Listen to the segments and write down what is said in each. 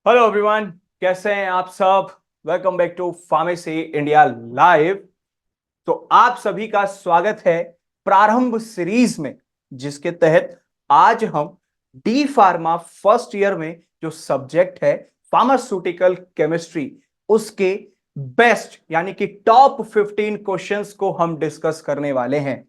Hello everyone, कैसे हैं आप सब। Welcome back to pharmacy India live. तो आप सभी का स्वागत है प्रारंभ सीरीज में, जिसके तहत आज हम डी फार्मा फर्स्ट ईयर में जो सब्जेक्ट है फार्मास्यूटिकल केमिस्ट्री, उसके बेस्ट यानी कि टॉप 15 क्वेश्चंस को हम डिस्कस करने वाले हैं।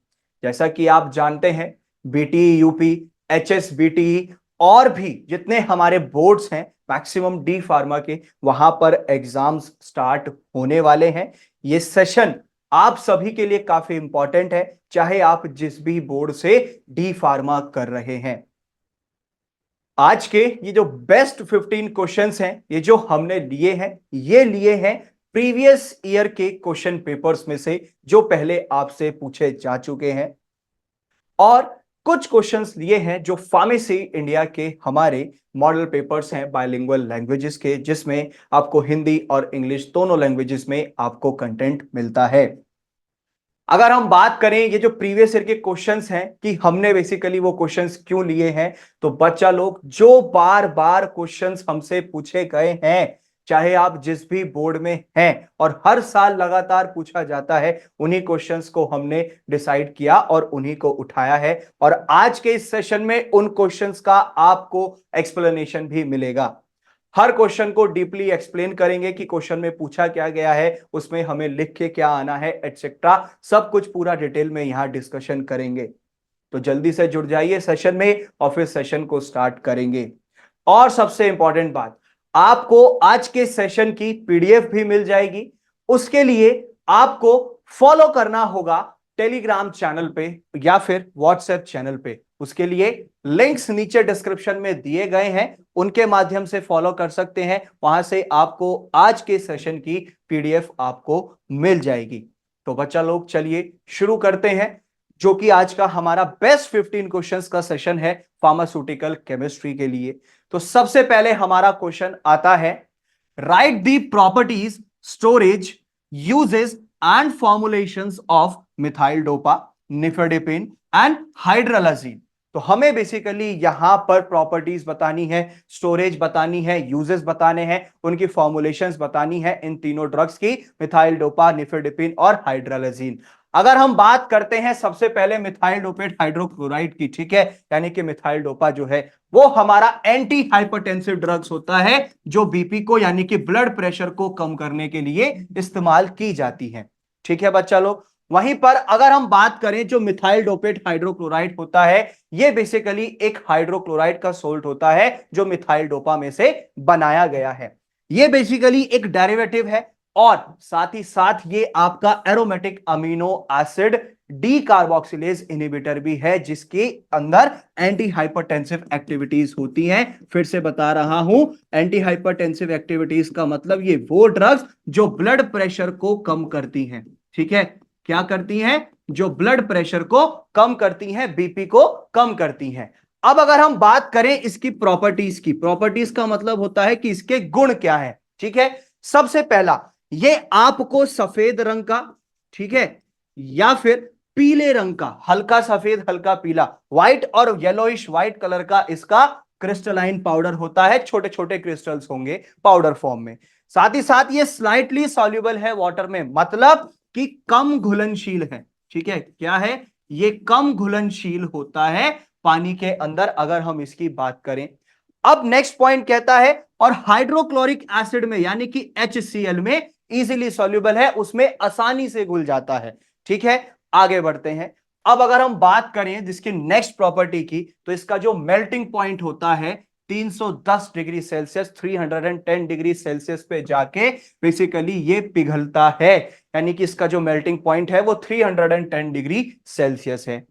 जैसा कि आप जानते हैं, बीटी, यूपी, एचएसबीटी और भी जितने हमारे बोर्ड्स हैं मैक्सिमम डी फार्मा के, वहां पर एग्जाम्स स्टार्ट होने वाले हैं। ये सेशन आप सभी के लिए काफी इंपॉर्टेंट है, चाहे आप जिस भी बोर्ड से डी फार्मा कर रहे हैं। आज के ये जो बेस्ट 15 क्वेश्चंस हैं, ये जो हमने लिए हैं, ये लिए हैं प्रीवियस ईयर के क्वेश्चन पेपर्स में से, जो पहले आपसे पूछे जा चुके हैं। और कुछ क्वेश्चंस लिए हैं जो फार्मेसी इंडिया के हमारे मॉडल पेपर्स हैं बायलिंगुअल लैंग्वेजेस के, जिसमें आपको हिंदी और इंग्लिश दोनों लैंग्वेजेस में आपको कंटेंट मिलता है। अगर हम बात करें ये जो प्रीवियस ईयर के क्वेश्चंस हैं कि हमने बेसिकली वो क्वेश्चंस क्यों लिए हैं, तो बच्चा लोग जो बार बार क्वेश्चंस हमसे पूछे गए हैं, चाहे आप जिस भी बोर्ड में हैं, और हर साल लगातार पूछा जाता है, उन्हीं क्वेश्चंस को हमने डिसाइड किया और उन्हीं को उठाया है। और आज के इस सेशन में उन क्वेश्चंस का आपको एक्सप्लेनेशन भी मिलेगा। हर क्वेश्चन को डीपली एक्सप्लेन करेंगे कि क्वेश्चन में पूछा क्या गया है, उसमें हमें लिख के क्या आना है, एटसेट्रा, सब कुछ पूरा डिटेल में यहां डिस्कशन करेंगे। तो जल्दी से जुड़ जाइए सेशन में और फिर सेशन को स्टार्ट करेंगे। और सबसे इंपॉर्टेंट बात, आपको आज के सेशन की पीडीएफ भी मिल जाएगी। उसके लिए आपको फॉलो करना होगा टेलीग्राम चैनल पे या फिर व्हाट्सएप चैनल पे। उसके लिए लिंक्स नीचे डिस्क्रिप्शन में दिए गए हैं, उनके माध्यम से फॉलो कर सकते हैं। वहां से आपको आज के सेशन की पीडीएफ आपको मिल जाएगी। तो बच्चा लोग चलिए शुरू करते हैं, जो कि आज का हमारा बेस्ट 15 क्वेश्चंस का सेशन है फार्मास्यूटिकल केमिस्ट्री के लिए। तो सबसे पहले हमारा क्वेश्चन आता है, write the properties, storage, uses and formulations of methyldopa, nifedipine and hydralazine. तो हमें बेसिकली यहां पर प्रॉपर्टीज बतानी है, स्टोरेज बतानी है, यूजेस बताने हैं, उनकी फॉर्मुलेशंस बतानी है इन तीनों ड्रग्स की, मिथाइल डोपा, निफेडेपिन और हाइड्रोलाजीन। अगर हम बात करते हैं सबसे पहले मिथाइल डोपेट हाइड्रोक्लोराइड की, ठीक है, यानी कि मिथाइल डोपा जो है वो हमारा एंटी हाइपरटेंसिव ड्रग्स होता है, जो बीपी को यानी कि ब्लड प्रेशर को कम करने के लिए इस्तेमाल की जाती है। ठीक है बच्चा लोग। वहीं पर अगर हम बात करें, जो मिथाइल डोपेट हाइड्रोक्लोराइड होता है, ये बेसिकली एक हाइड्रोक्लोराइड का सोल्ट होता है जो मिथाइल डोपा में से बनाया गया है। ये बेसिकली एक डेरिवेटिव है, और साथ ही साथ ये आपका aromatic amino acid D carboxylase inhibitor भी है, जिसके अंदर एंटी हाइपरटेंसिव एक्टिविटीज होती हैं। फिर से बता रहा हूं, एंटी हाइपरटेंसिव एक्टिविटीज का मतलब ये वो ड्रग्स जो ब्लड प्रेशर को कम करती हैं। ठीक है, क्या करती हैं? जो ब्लड प्रेशर को कम करती हैं, बीपी को कम करती हैं। अब अगर हम बात करें इसकी प्रॉपर्टीज की, प्रॉपर्टीज का मतलब होता है कि इसके गुण क्या है। ठीक है, सबसे पहला, ये आपको सफेद रंग का, ठीक है, या फिर पीले रंग का, हल्का सफेद हल्का पीला, व्हाइट और येलोइश व्हाइट कलर का इसका क्रिस्टलाइन पाउडर होता है, छोटे छोटे क्रिस्टल्स होंगे पाउडर फॉर्म में। साथ ही साथ ये स्लाइटली सॉल्युबल है वाटर में, मतलब कि कम घुलनशील है। ठीक है, क्या है? ये कम घुलनशील होता है पानी के अंदर, अगर हम इसकी बात करें। अब नेक्स्ट पॉइंट कहता है, और हाइड्रोक्लोरिक एसिड में यानी कि HCl में इजीली सॉल्युबल है, उसमें आसानी से घुल जाता है। ठीक है, आगे बढ़ते हैं। अब अगर हम बात करें जिसकी नेक्स्ट प्रॉपर्टी की, तो इसका जो मेल्टिंग पॉइंट होता है 310 डिग्री सेल्सियस, 310 डिग्री सेल्सियस पे जाके बेसिकली ये पिघलता है, यानी कि इसका जो मेल्टिंग पॉइंट है वो 310 डिग्री सेल्सियस है।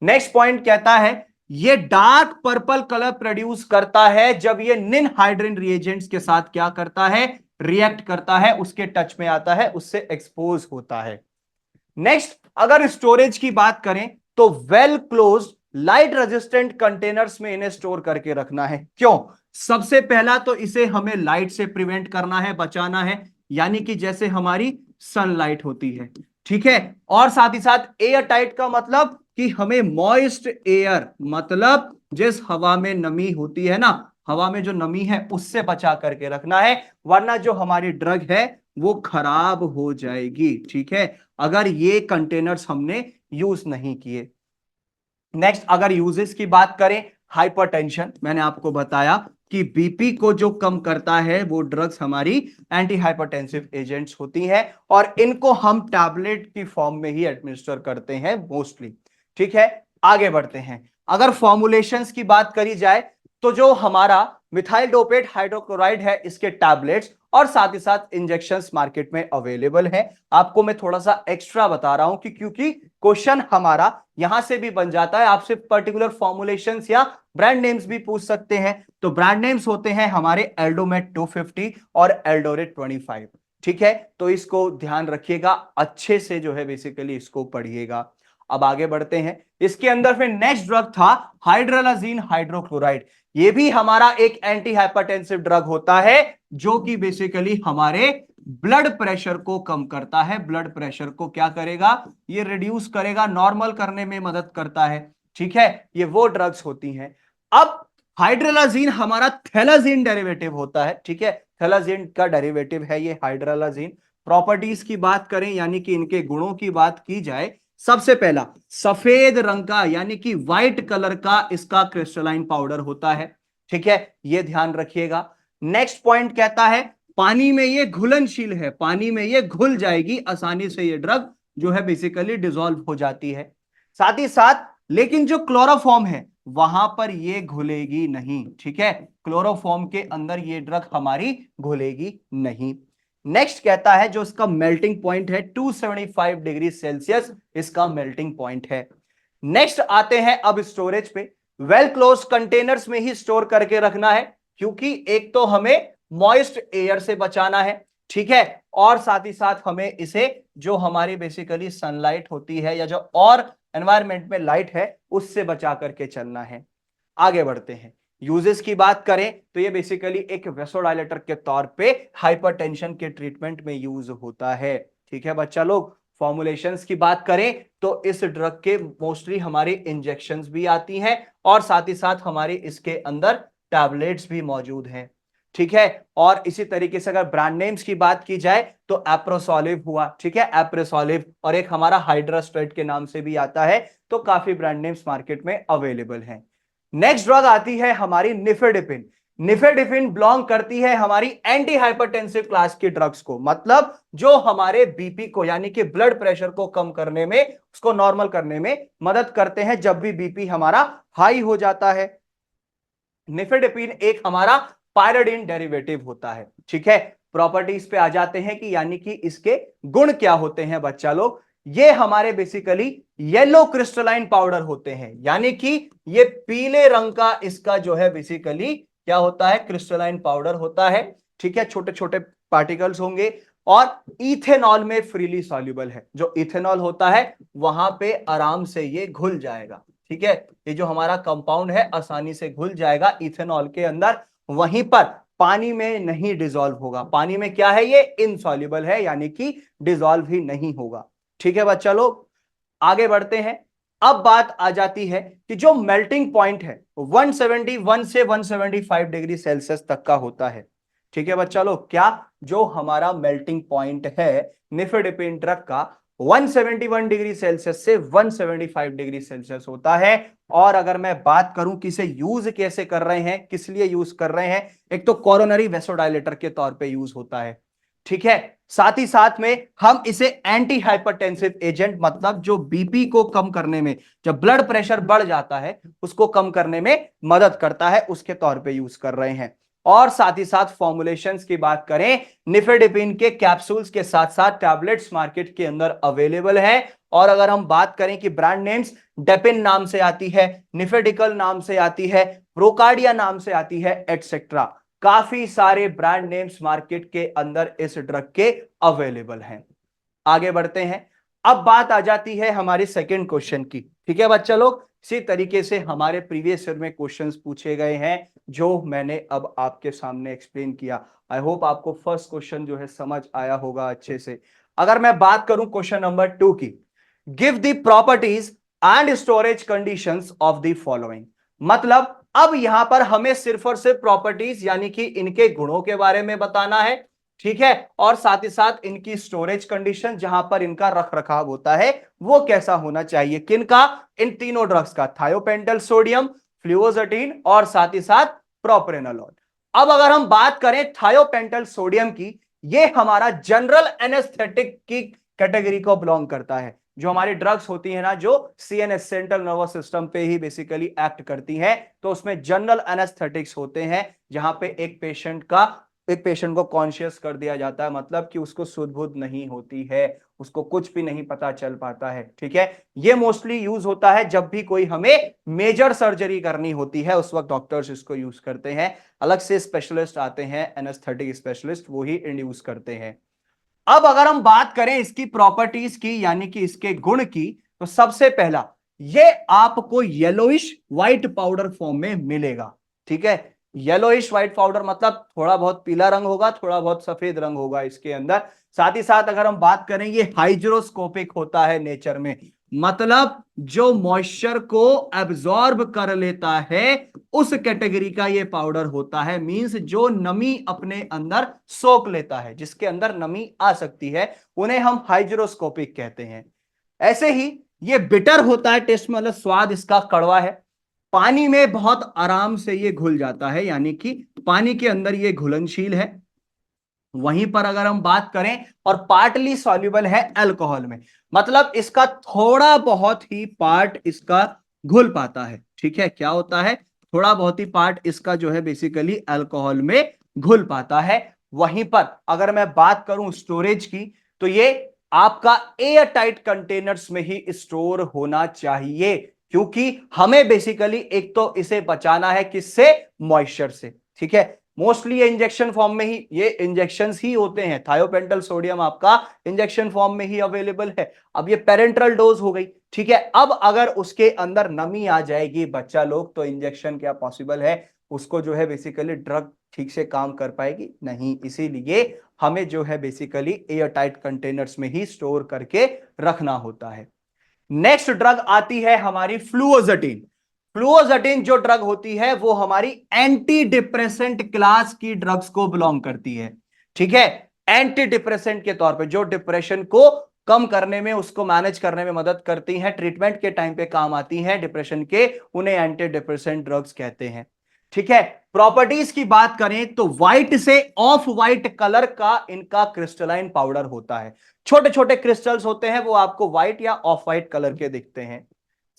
नेक्स्ट पॉइंट कहता है, ये डार्क पर्पल कलर प्रोड्यूस करता है जब ये निन हाइड्रिन रिएजेंट्स के साथ क्या करता है? रिएक्ट करता है, उसके टच में आता है, उससे एक्सपोज होता है। नेक्स्ट, अगर स्टोरेज की बात करें, तो well closed light resistant containers में इन्हें स्टोर करके रखना है। क्यों? सबसे पहला तो इसे हमें लाइट से प्रिवेंट करना है, बचाना है, यानी कि जैसे हमारी सनलाइट होती है। ठीक है, और साथ ही साथ एयर टाइट का मतलब कि हमें मॉइस्ट एयर, मतलब जिस हवा में नमी होती है ना, हवा में जो नमी है उससे बचा करके रखना है, वरना जो हमारी ड्रग है वो खराब हो जाएगी। ठीक है, अगर ये कंटेनर्स हमने यूज नहीं किए। नेक्स्ट, अगर यूजेस की बात करें, हाइपरटेंशन, मैंने आपको बताया कि बीपी को जो कम करता है वो ड्रग्स हमारी एंटी हाइपरटेंसिव एजेंट्स होती हैं, और इनको हम टैबलेट की फॉर्म में ही एडमिनिस्टर करते हैं मोस्टली। ठीक है, आगे बढ़ते हैं। अगर फॉर्मुलेशंस की बात करी जाए तो जो हमारा मिथाइल डोपेट हाइड्रोक्लोराइड है इसके टैबलेट्स और साथ ही साथ इंजेक्शंस मार्केट में अवेलेबल है। आपको मैं थोड़ा सा एक्स्ट्रा बता रहा हूं कि क्योंकि क्वेश्चन हमारा यहां से भी बन जाता है, आपसे पर्टिकुलर फॉर्मुलेशंस या ब्रांड नेम्स भी पूछ सकते हैं। तो ब्रांड नेम्स होते हैं हमारे एल्डोमेट 250 और एल्डोरेट 25। ठीक है, तो इसको ध्यान रखिएगा, अच्छे से जो है बेसिकली इसको पढ़िएगा। अब आगे बढ़ते हैं। इसके अंदर फिर नेक्स्ट ड्रग था हाइड्रोलाजीन हाइड्रोक्लोराइड। ये भी हमारा एक एंटी हाइपरटेंसिव ड्रग होता है, जो कि बेसिकली हमारे ब्लड प्रेशर को कम करता है। ब्लड प्रेशर को क्या करेगा, ये रिड्यूस करेगा, नॉर्मल करने में मदद करता है। ठीक है, ये वो ड्रग्स होती हैं। अब हाइड्रोलाजीन हमारा थैलाजीन डेरिवेटिव होता है। ठीक है, थैलाजीन का डेरिवेटिव है ये हाइड्रोलाजीन। प्रॉपर्टीज की बात करें यानी कि इनके गुणों की बात की जाए, सबसे पहला सफेद रंग का यानी कि व्हाइट कलर का इसका क्रिस्टलाइन पाउडर होता है। ठीक है, ये ध्यान रखिएगा। नेक्स्ट पॉइंट कहता है पानी में ये घुलनशील है, पानी में ये घुल जाएगी आसानी से, ये ड्रग जो है बेसिकली डिसॉल्व हो जाती है। साथ ही साथ लेकिन जो क्लोरोफॉर्म है वहां पर ये घुलेगी नहीं। ठीक है, क्लोरोफॉर्म के अंदर ये ड्रग हमारी घुलेगी नहीं। नेक्स्ट कहता है जो इसका मेल्टिंग पॉइंट है 275 डिग्री सेल्सियस इसका मेल्टिंग पॉइंट है। नेक्स्ट आते हैं अब स्टोरेज पे। वेल क्लोज कंटेनर्स में ही स्टोर करके रखना है, क्योंकि एक तो हमें मॉइस्ट एयर से बचाना है। ठीक है, और साथ ही साथ हमें इसे जो हमारी बेसिकली सनलाइट होती है या जो और एनवायरमेंट में लाइट है उससे बचा करके चलना है। आगे बढ़ते हैं। यूजेस की बात करें तो ये बेसिकली एक वेसोडाइलेटर के तौर पे हाइपरटेंशन के ट्रीटमेंट में यूज होता है। ठीक है बच्चा लोग, फॉर्मुलेशंस की बात करें तो इस ड्रग के मोस्टली हमारी इंजेक्शंस भी आती हैं और साथ ही साथ हमारी इसके अंदर टैबलेट्स भी मौजूद हैं। ठीक है, और इसी तरीके से अगर ब्रांड नेम्स की बात की जाए तो एप्रोसोलिव हुआ। ठीक है, एप्रोसोलिव, और एक हमारा हाइड्रास्ट्रेट के नाम से भी आता है। तो काफी ब्रांड नेम्स मार्केट में अवेलेबल हैं। नेक्स्ट ड्रग आती है हमारी निफेडिपिन। निफेडिपिन बिलोंग करती है हमारी एंटी हाइपरटेंसिव क्लास की ड्रग्स को, मतलब जो हमारे बीपी को यानी कि ब्लड प्रेशर को कम करने में, उसको नॉर्मल करने में मदद करते हैं जब भी बीपी हमारा हाई हो जाता है। निफेडिपिन एक हमारा पायरिडीन डेरिवेटिव होता है। ठीक है, प्रॉपर्टीज पे आ जाते हैं कि यानी कि इसके गुण क्या होते हैं बच्चा लोग। ये हमारे बेसिकली येलो क्रिस्टलाइन पाउडर होते हैं, यानी कि ये पीले रंग का इसका जो है बेसिकली क्या होता है, क्रिस्टलाइन पाउडर होता है। ठीक है, छोटे छोटे पार्टिकल्स होंगे और इथेनॉल में फ्रीली सॉल्युबल है। जो इथेनॉल होता है वहां पे आराम से ये घुल जाएगा। ठीक है, ये जो हमारा कंपाउंड है आसानी से घुल जाएगा इथेनॉल के अंदर, वहीं पर पानी में नहीं डिसॉल्व होगा। पानी में क्या है, ये इनसॉल्युबल है यानी कि डिसॉल्व ही नहीं होगा। ठीक है बच्चा लोग, आगे बढ़ते हैं। अब बात आ जाती है कि जो मेल्टिंग पॉइंट है 171 से 175 डिग्री सेल्सियस तक का होता है। ठीक है बच्चा लोग, क्या जो हमारा मेल्टिंग पॉइंट है निफेडिपिन ड्रग का 171 डिग्री सेल्सियस से 175 डिग्री सेल्सियस होता है। और अगर मैं बात करूं कि इसे यूज कैसे कर रहे हैं, किस लिए यूज कर रहे हैं, एक तो कोरोनरी वेसोडाइलेटर के तौर पे यूज होता है। ठीक है, साथ ही साथ में हम इसे एंटी हाइपरटेंसिव एजेंट, मतलब जो बीपी को कम करने में, जब ब्लड प्रेशर बढ़ जाता है उसको कम करने में मदद करता है, उसके तौर पे यूज कर रहे हैं। और साथ ही साथ फॉर्मुलेशंस की बात करें, निफेडिपिन के कैप्सूल्स के साथ साथ टैबलेट्स मार्केट के अंदर अवेलेबल है। और अगर हम बात करें कि ब्रांड नेम्स, डेपिन नाम से आती है, निफेडिकल नाम से आती है, प्रोकार्डिया नाम से आती है, एटसेट्रा, काफी सारे ब्रांड नेम्स मार्केट के अंदर इस ड्रग के अवेलेबल हैं। आगे बढ़ते हैं। अब बात आ जाती है हमारे सेकंड क्वेश्चन की। ठीक है बच्चा लोग, इसी तरीके से हमारे प्रीवियस ईयर में क्वेश्चंस पूछे गए हैं जो मैंने अब आपके सामने एक्सप्लेन किया। आई होप आपको फर्स्ट क्वेश्चन जो है समझ आया होगा अच्छे से। अगर मैं बात करूं क्वेश्चन नंबर 2 की, give the properties and storage conditions of the following, मतलब अब यहां पर हमें सिर्फ और सिर्फ प्रॉपर्टीज यानी कि इनके गुणों के बारे में बताना है, ठीक है, और साथ ही साथ इनकी स्टोरेज कंडीशन जहां पर इनका रख रखाव होता है वो कैसा होना चाहिए, किनका, इन तीनों ड्रग्स का, थायोपेंटल सोडियम, फ्लुओजटीन और साथ ही साथ प्रोप्रेनोलॉल। अब अगर हम बात करें थायोपेंटल सोडियम की, ये हमारा जनरल एनेस्थेटिक की कैटेगरी को बिलोंग करता है। जो हमारी ड्रग्स होती है ना, जो सीएनएस सेंट्रल नर्वस सिस्टम पे ही बेसिकली एक्ट करती हैं, तो उसमें जनरल एनेस्थेटिक्स होते हैं जहां पे एक पेशेंट को कॉन्शियस कर दिया जाता है, मतलब कि उसको सुध बुध नहीं होती है, उसको कुछ भी नहीं पता चल पाता है, ठीक है। ये मोस्टली यूज होता है जब भी कोई हमें मेजर सर्जरी करनी होती है, उस वक्त डॉक्टर्स इसको यूज करते हैं। अलग से स्पेशलिस्ट आते हैं एनेस्थेटिक स्पेशलिस्ट, वो ही इंड्यूस करते हैं। अब अगर हम बात करें इसकी प्रॉपर्टीज की यानी कि इसके गुण की, तो सबसे पहला, ये आपको येलोइश व्हाइट पाउडर फॉर्म में मिलेगा, ठीक है। येलोइश व्हाइट पाउडर मतलब थोड़ा बहुत पीला रंग होगा, थोड़ा बहुत सफेद रंग होगा इसके अंदर। साथ ही साथ अगर हम बात करें, ये हाइड्रोस्कोपिक होता है नेचर में, मतलब जो मॉइस्चर को एब्जॉर्ब कर लेता है उस कैटेगरी का ये पाउडर होता है। मींस जो नमी अपने अंदर सोख लेता है, जिसके अंदर नमी आ सकती है, उन्हें हम हाइड्रोस्कोपिक कहते हैं। ऐसे ही ये बिटर होता है टेस्ट में, मतलब स्वाद इसका कड़वा है। पानी में बहुत आराम से ये घुल जाता है, यानी कि पानी के अंदर ये घुलनशील है। वहीं पर अगर हम बात करें, और पार्टली सॉल्युबल है अल्कोहल में, मतलब इसका थोड़ा बहुत ही पार्ट इसका घुल पाता है, ठीक है। क्या होता है, थोड़ा बहुत ही पार्ट इसका जो है बेसिकली अल्कोहल में घुल पाता है। वहीं पर अगर मैं बात करूं स्टोरेज की, तो ये आपका एयर टाइट कंटेनर्स में ही स्टोर होना चाहिए, क्योंकि हमें बेसिकली एक तो इसे बचाना है किससे, मॉइस्चर से, ठीक है। मोस्टली ये इंजेक्शन फॉर्म में ही, ये इंजेक्शंस ही होते हैं। थायोपेंटल सोडियम आपका इंजेक्शन फॉर्म में ही अवेलेबल है। अब ये पेरेंट्रल डोज हो गई, ठीक है। अब अगर उसके अंदर नमी आ जाएगी बच्चा लोग, तो इंजेक्शन क्या पॉसिबल है, उसको जो है बेसिकली ड्रग ठीक से काम कर पाएगी नहीं। इसीलिए हमें जो है बेसिकली एयर टाइट कंटेनर्स में ही स्टोर करके रखना होता है। नेक्स्ट ड्रग आती है हमारी फ्लुओजटीन। फ्लुओजटीन जो ड्रग होती है वो हमारी एंटी डिप्रेसेंट क्लास की ड्रग्स को बिलोंग करती है, ठीक है। एंटी डिप्रेसेंट के तौर पे जो डिप्रेशन को कम करने में, उसको मैनेज करने में मदद करती हैं, ट्रीटमेंट के टाइम पे काम आती हैं डिप्रेशन के, उन्हें एंटी डिप्रेसेंट ड्रग्स कहते हैं, ठीक है। प्रॉपर्टीज की बात करें तो व्हाइट से ऑफ व्हाइट कलर का इनका क्रिस्टलाइन पाउडर होता है। छोटे छोटे क्रिस्टल्स होते हैं, वो आपको व्हाइट या ऑफ व्हाइट कलर के दिखते हैं।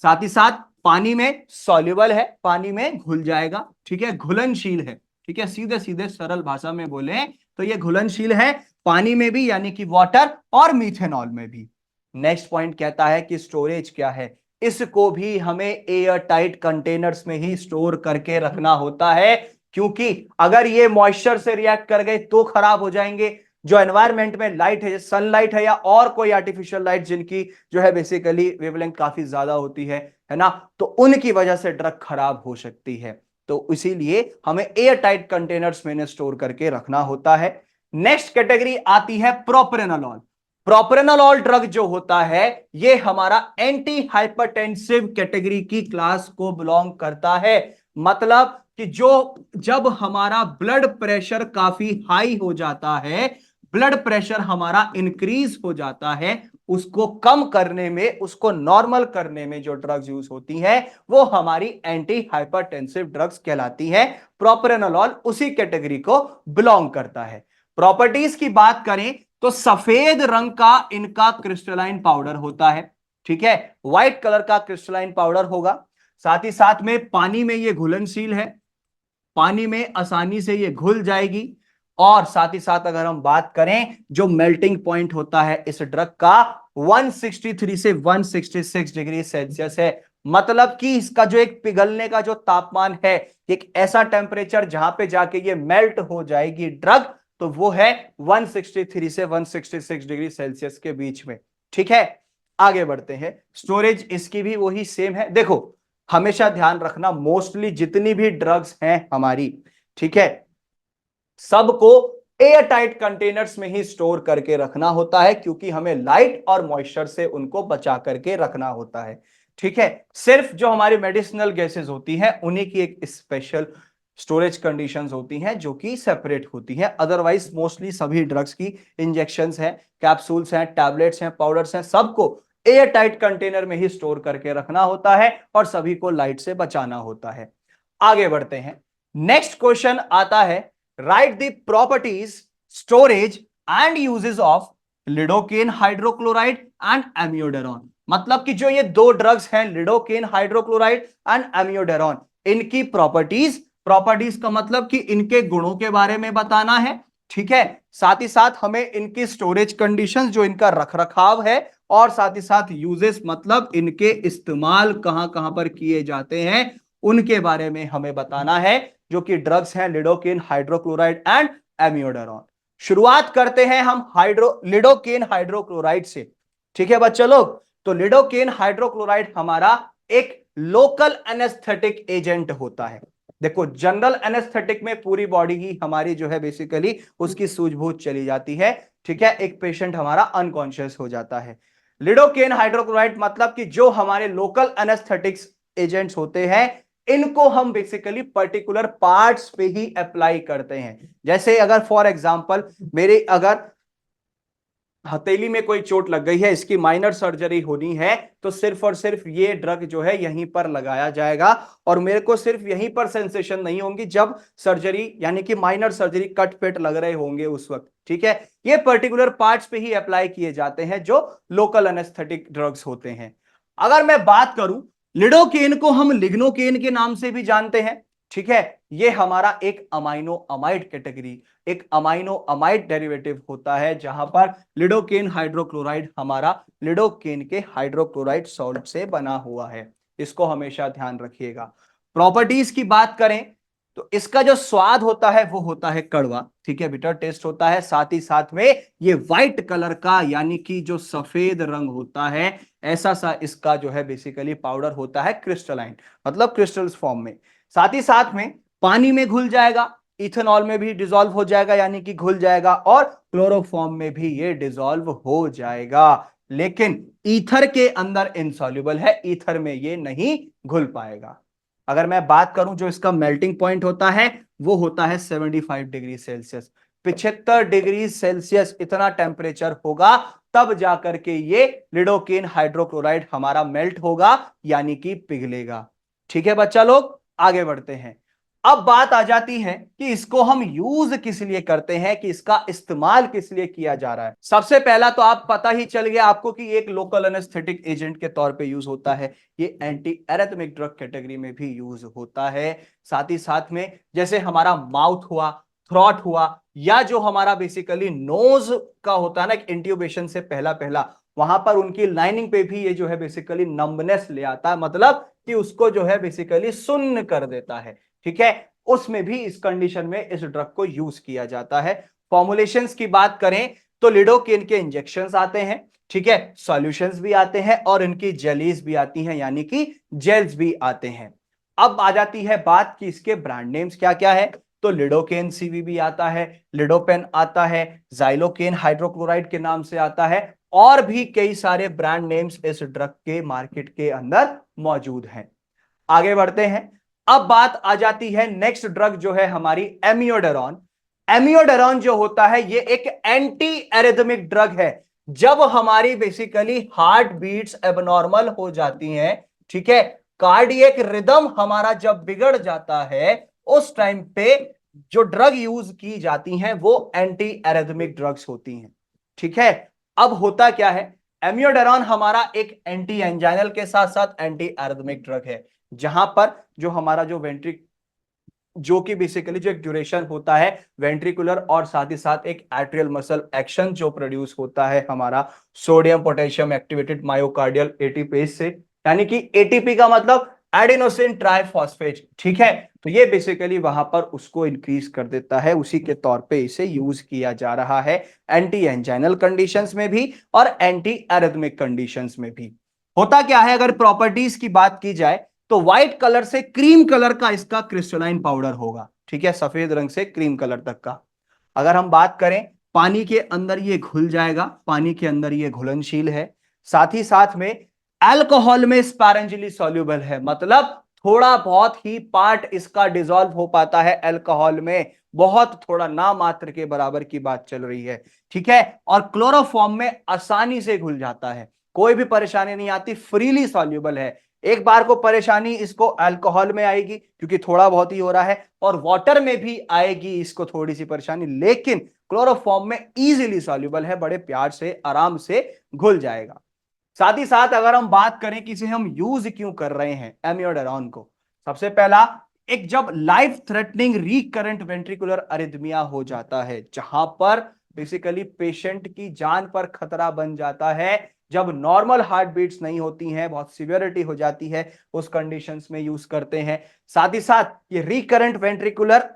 साथ ही साथ पानी में सॉल्युबल है, पानी में घुल जाएगा, ठीक है, घुलनशील है, ठीक है। सीधे सीधे सरल भाषा में बोले तो ये घुलनशील है, पानी में भी यानी कि वाटर और मीथेनॉल में भी। नेक्स्ट पॉइंट कहता है कि स्टोरेज क्या है, इसको भी हमें एयर टाइट कंटेनर्स में ही स्टोर करके रखना होता है, क्योंकि अगर ये मॉइस्चर से रिएक्ट कर गए तो खराब हो जाएंगे। जो एनवायरमेंट में लाइट है, सनलाइट है या और कोई आर्टिफिशियल लाइट जिनकी जो है बेसिकली वेवलेंथ काफी ज्यादा होती है ना, तो उनकी वजह से ड्रग खराब हो सकती है। तो इसीलिए हमें एयर टाइट कंटेनर्स में स्टोर करके रखना होता है। नेक्स्ट कैटेगरी आती है प्रोप्रेनोलॉल। प्रोप्रेनोलॉल ड्रग जो होता है, ये हमारा एंटी हाइपरटेंसिव कैटेगरी की क्लास को बिलोंग करता है। मतलब कि जो जब हमारा ब्लड प्रेशर काफी हाई हो जाता है, ब्लड प्रेशर हमारा इंक्रीज हो जाता है, उसको कम करने में, उसको नॉर्मल करने में जो ड्रग्स यूज होती हैं, वो हमारी एंटी हाइपरटेंसिव ड्रग्स कहलाती हैं। प्रोप्रेनोलॉल उसी कैटेगरी को बिलोंग करता है। प्रॉपर्टीज की बात करें तो सफेद रंग का इनका क्रिस्टलाइन पाउडर होता है, ठीक है, व्हाइट कलर का क्रिस्टलाइन पाउडर होगा। साथ ही साथ में पानी में ये घुलनशील है, पानी में आसानी से ये घुल जाएगी। और साथ ही साथ अगर हम बात करें, जो मेल्टिंग पॉइंट होता है इस ड्रग का 163 से 166 डिग्री सेल्सियस है। मतलब कि इसका जो एक पिघलने का जो तापमान है, एक ऐसा टेम्परेचर जहां पे जाके ये मेल्ट हो जाएगी ड्रग, तो वो है 163 से 166 डिग्री सेल्सियस के बीच में, ठीक है। आगे बढ़ते हैं, स्टोरेज इसकी भी वही सेम है। देखो, हमेशा ध्यान रखना, मोस्टली जितनी भी ड्रग्स हैं हमारी, ठीक है, सबको एयर टाइट कंटेनर्स में ही स्टोर करके रखना होता है, क्योंकि हमें लाइट और मॉइस्चर से उनको बचा करके रखना होता है। ठीक है, सिर्फ जो हमारी मेडिसिनल गैसेस होती हैं उन्हीं की एक स्पेशल स्टोरेज कंडीशंस होती हैं जो कि सेपरेट होती हैं। अदरवाइज मोस्टली सभी ड्रग्स की इंजेक्शंस हैं, कैप्सूल्स हैं, टैबलेट्स हैं, पाउडर्स हैं, सबको एयर टाइट कंटेनर में ही स्टोर करके रखना होता है और सभी को लाइट से बचाना होता है। आगे बढ़ते हैं, नेक्स्ट क्वेश्चन आता है, right the properties, storage and uses of lidocaine hydrochloride and amiodarone. मतलब कि जो ये दो ड्रग्स हैं, लिडोकेन हाइड्रोक्लोराइड एंड एमियोडेरोन, इनकी प्रॉपर्टीज, प्रॉपर्टीज का मतलब कि इनके गुणों के बारे में बताना है। ठीक है, साथ ही साथ हमें इनकी स्टोरेज कंडीशंस, जो इनका रखरखाव है, और साथ ही साथ यूजेस मतलब इनके इस्तेमाल कहां कहां पर किए जाते हैं, उनके बारे में हमें बताना है, जो कि ड्रग्स हैं लिडोकेन हाइड्रोक्लोराइड एंड एमियोडेरोन। शुरुआत करते हैं हम लिडोकेन हाइड्रोक्लोराइड से। ठीक है बच्चा लोग, तो लिडोकेन हाइड्रोक्लोराइड हमारा एक लोकल एनेस्थेटिक एजेंट होता है। देखो, जनरल एनेस्थेटिक में पूरी बॉडी ही हमारी जो है बेसिकली उसकी सूझबूझ चली जाती है। ठीक है, एक पेशेंट हमारा अनकॉन्शियस हो जाता है। लिडोकेन हाइड्रोक्लोराइड मतलब कि जो हमारे लोकल एनेस्थेटिक्स एजेंट्स होते हैं, इनको हम बेसिकली पर्टिकुलर पार्ट्स पे ही अप्लाई करते हैं। जैसे अगर फॉर एग्जांपल मेरे अगर हथेली में कोई चोट लग गई है, इसकी माइनर सर्जरी होनी है, तो सिर्फ और सिर्फ ये ड्रग जो है यहीं पर लगाया जाएगा, और मेरे को सिर्फ यहीं पर सेंसेशन नहीं होंगी जब सर्जरी यानी कि माइनर सर्जरी कट पेट लग रहे होंगे उस वक्त। ठीक है, ये पर्टिकुलर पार्ट्स पे ही अप्लाई किए जाते हैं जो लोकल एनेस्थेटिक ड्रग्स होते हैं। अगर मैं बात करूं, लिडोकेन को हम लिग्नोकेन के नाम से भी जानते हैं। ठीक है, ये हमारा एक अमाइनो अमाइड कैटेगरी, एक अमाइनो अमाइड डेरिवेटिव होता है, जहां पर लिडोकेन हाइड्रोक्लोराइड हमारा लिडोकेन के हाइड्रोक्लोराइड सॉल्ट से बना हुआ है। इसको हमेशा ध्यान रखिएगा। प्रॉपर्टीज की बात करें तो इसका जो स्वाद होता है वो होता है कड़वा। ठीक है, बिटर टेस्ट होता है। साथ ही साथ में ये व्हाइट कलर का यानी कि जो सफेद रंग होता है, ऐसा सा इसका जो है बेसिकली पाउडर होता है, क्रिस्टलाइन मतलब क्रिस्टल्स फॉर्म में। साथ ही साथ में पानी में घुल जाएगा, इथेनॉल में भी डिसॉल्व हो जाएगा यानी कि घुल जाएगा, और क्लोरोफॉर्म में भी ये डिसॉल्व हो जाएगा। लेकिन ईथर के अंदर इनसॉल्युबल है, ईथर में ये नहीं घुल पाएगा। अगर मैं बात करूं जो इसका मेल्टिंग पॉइंट होता है वो होता है 75 डिग्री सेल्सियस। 75 डिग्री सेल्सियस इतना टेम्परेचर होगा तब जाकर के ये लिडोकेन हाइड्रोक्लोराइड हमारा मेल्ट होगा यानी कि पिघलेगा। ठीक है बच्चा लोग, आगे बढ़ते हैं। अब बात आ जाती है कि इसको हम यूज किस लिए करते हैं, कि इसका इस्तेमाल किस लिए किया जा रहा है। सबसे पहला तो आप पता ही चल गया आपको कि एक लोकल एनेस्थेटिक एजेंट के तौर पे यूज होता है। ये एंटी एरेथमिक ड्रग कैटेगरी में भी यूज होता है। साथ ही साथ में जैसे हमारा माउथ हुआ, थ्रॉट हुआ, या जो हमारा बेसिकली नोज का होता है ना, इंट्यूबेशन से पहला पहला वहां पर उनकी लाइनिंग पे भी ये जो है बेसिकली नंबनेस ले आता है, मतलब कि उसको जो है बेसिकली सुन्न कर देता है। ठीक है, उसमें भी इस कंडीशन में इस ड्रग को यूज किया जाता है। फॉर्मुलेशंस की बात करें तो लिडोकेन के इंजेक्शंस आते हैं, ठीक है, सॉल्यूशंस भी आते हैं, और इनकी जेलीज भी आती हैं यानी कि जेल्स भी आते हैं। अब आ जाती है बात कि इसके ब्रांड नेम्स क्या क्या है। तो लिडोकेन सीवीबी आता है, लिडोपेन आता है, जाइलोकेन हाइड्रोक्लोराइड के नाम से आता है, और भी कई सारे ब्रांड नेम्स इस ड्रग के मार्केट के अंदर मौजूद हैं। आगे बढ़ते हैं। अब बात आ जाती है नेक्स्ट ड्रग जो है हमारी एमियोडेरोन। एमियोडेरोन जो होता है ये एक एंटी एरिथमिक ड्रग है। जब हमारी बेसिकली हार्ट बीट्स एबनॉर्मल हो जाती हैं, ठीक है, कार्डियक रिदम हमारा जब बिगड़ जाता है, उस टाइम पे जो ड्रग यूज की जाती हैं वो एंटी एरिथमिक ड्रग्स होती हैं। ठीक है, अब होता क्या है, एमियोडेरोन हमारा एक एंटी एंजाइनल के साथ साथ एंटी एरिथमिक ड्रग है, जहां पर जो हमारा जो वेंट्रिक जो कि बेसिकली जो एक ड्यूरेशन होता है वेंट्रिकुलर, और साथ ही साथ एक एट्रियल मसल एक्शन जो प्रोड्यूस होता है हमारा sodium potassium activated myocardial ATPase से, यानी कि एटीपी का मतलब एडिनोसिन ट्राइफॉस्फेट। ठीक है, तो ये बेसिकली वहां पर उसको इंक्रीज कर देता है, उसी के तौर पे इसे यूज किया जा रहा है एंटी एंजाइनल कंडीशंस में भी और एंटी एरिथमिक कंडीशंस में भी। होता क्या है, अगर प्रॉपर्टीज की बात की जाए तो व्हाइट कलर से क्रीम कलर का इसका क्रिस्टलाइन पाउडर होगा। ठीक है, सफेद रंग से क्रीम कलर तक का। अगर हम बात करें, पानी के अंदर ये घुल जाएगा, पानी के अंदर ये घुलनशील है। साथ ही साथ में अल्कोहल में स्पैरेंजिली सॉल्युबल है, मतलब थोड़ा बहुत ही पार्ट इसका डिसॉल्व हो पाता है अल्कोहल में, बहुत थोड़ा, ना मात्र के बराबर की बात चल रही है, ठीक है। और क्लोरोफॉर्म में आसानी से घुल जाता है, कोई भी परेशानी नहीं आती, फ्रीली सॉल्युबल है। एक बार को परेशानी इसको अल्कोहल में आएगी क्योंकि थोड़ा बहुत ही हो रहा है, और वाटर में भी आएगी इसको थोड़ी सी परेशानी, लेकिन क्लोरोफॉर्म में इजीली सॉल्युबल है, बड़े प्यार से आराम से घुल जाएगा। साथ ही साथ अगर हम बात करें कि इसे हम यूज क्यों कर रहे हैं एमियोडारोन को, सबसे पहला, एक जब life threatening recurrent ventricular arrhythmia हो जाता है, जहां पर बेसिकली पेशेंट की जान पर खतरा बन जाता है, जब नॉर्मल हार्ट बीट्स नहीं होती हैं, बहुत सिवियरिटी हो जाती है, उस कंडीशंस में यूज करते हैं। साथ ही साथ ये रिकरेंट वेंट्रिकुलर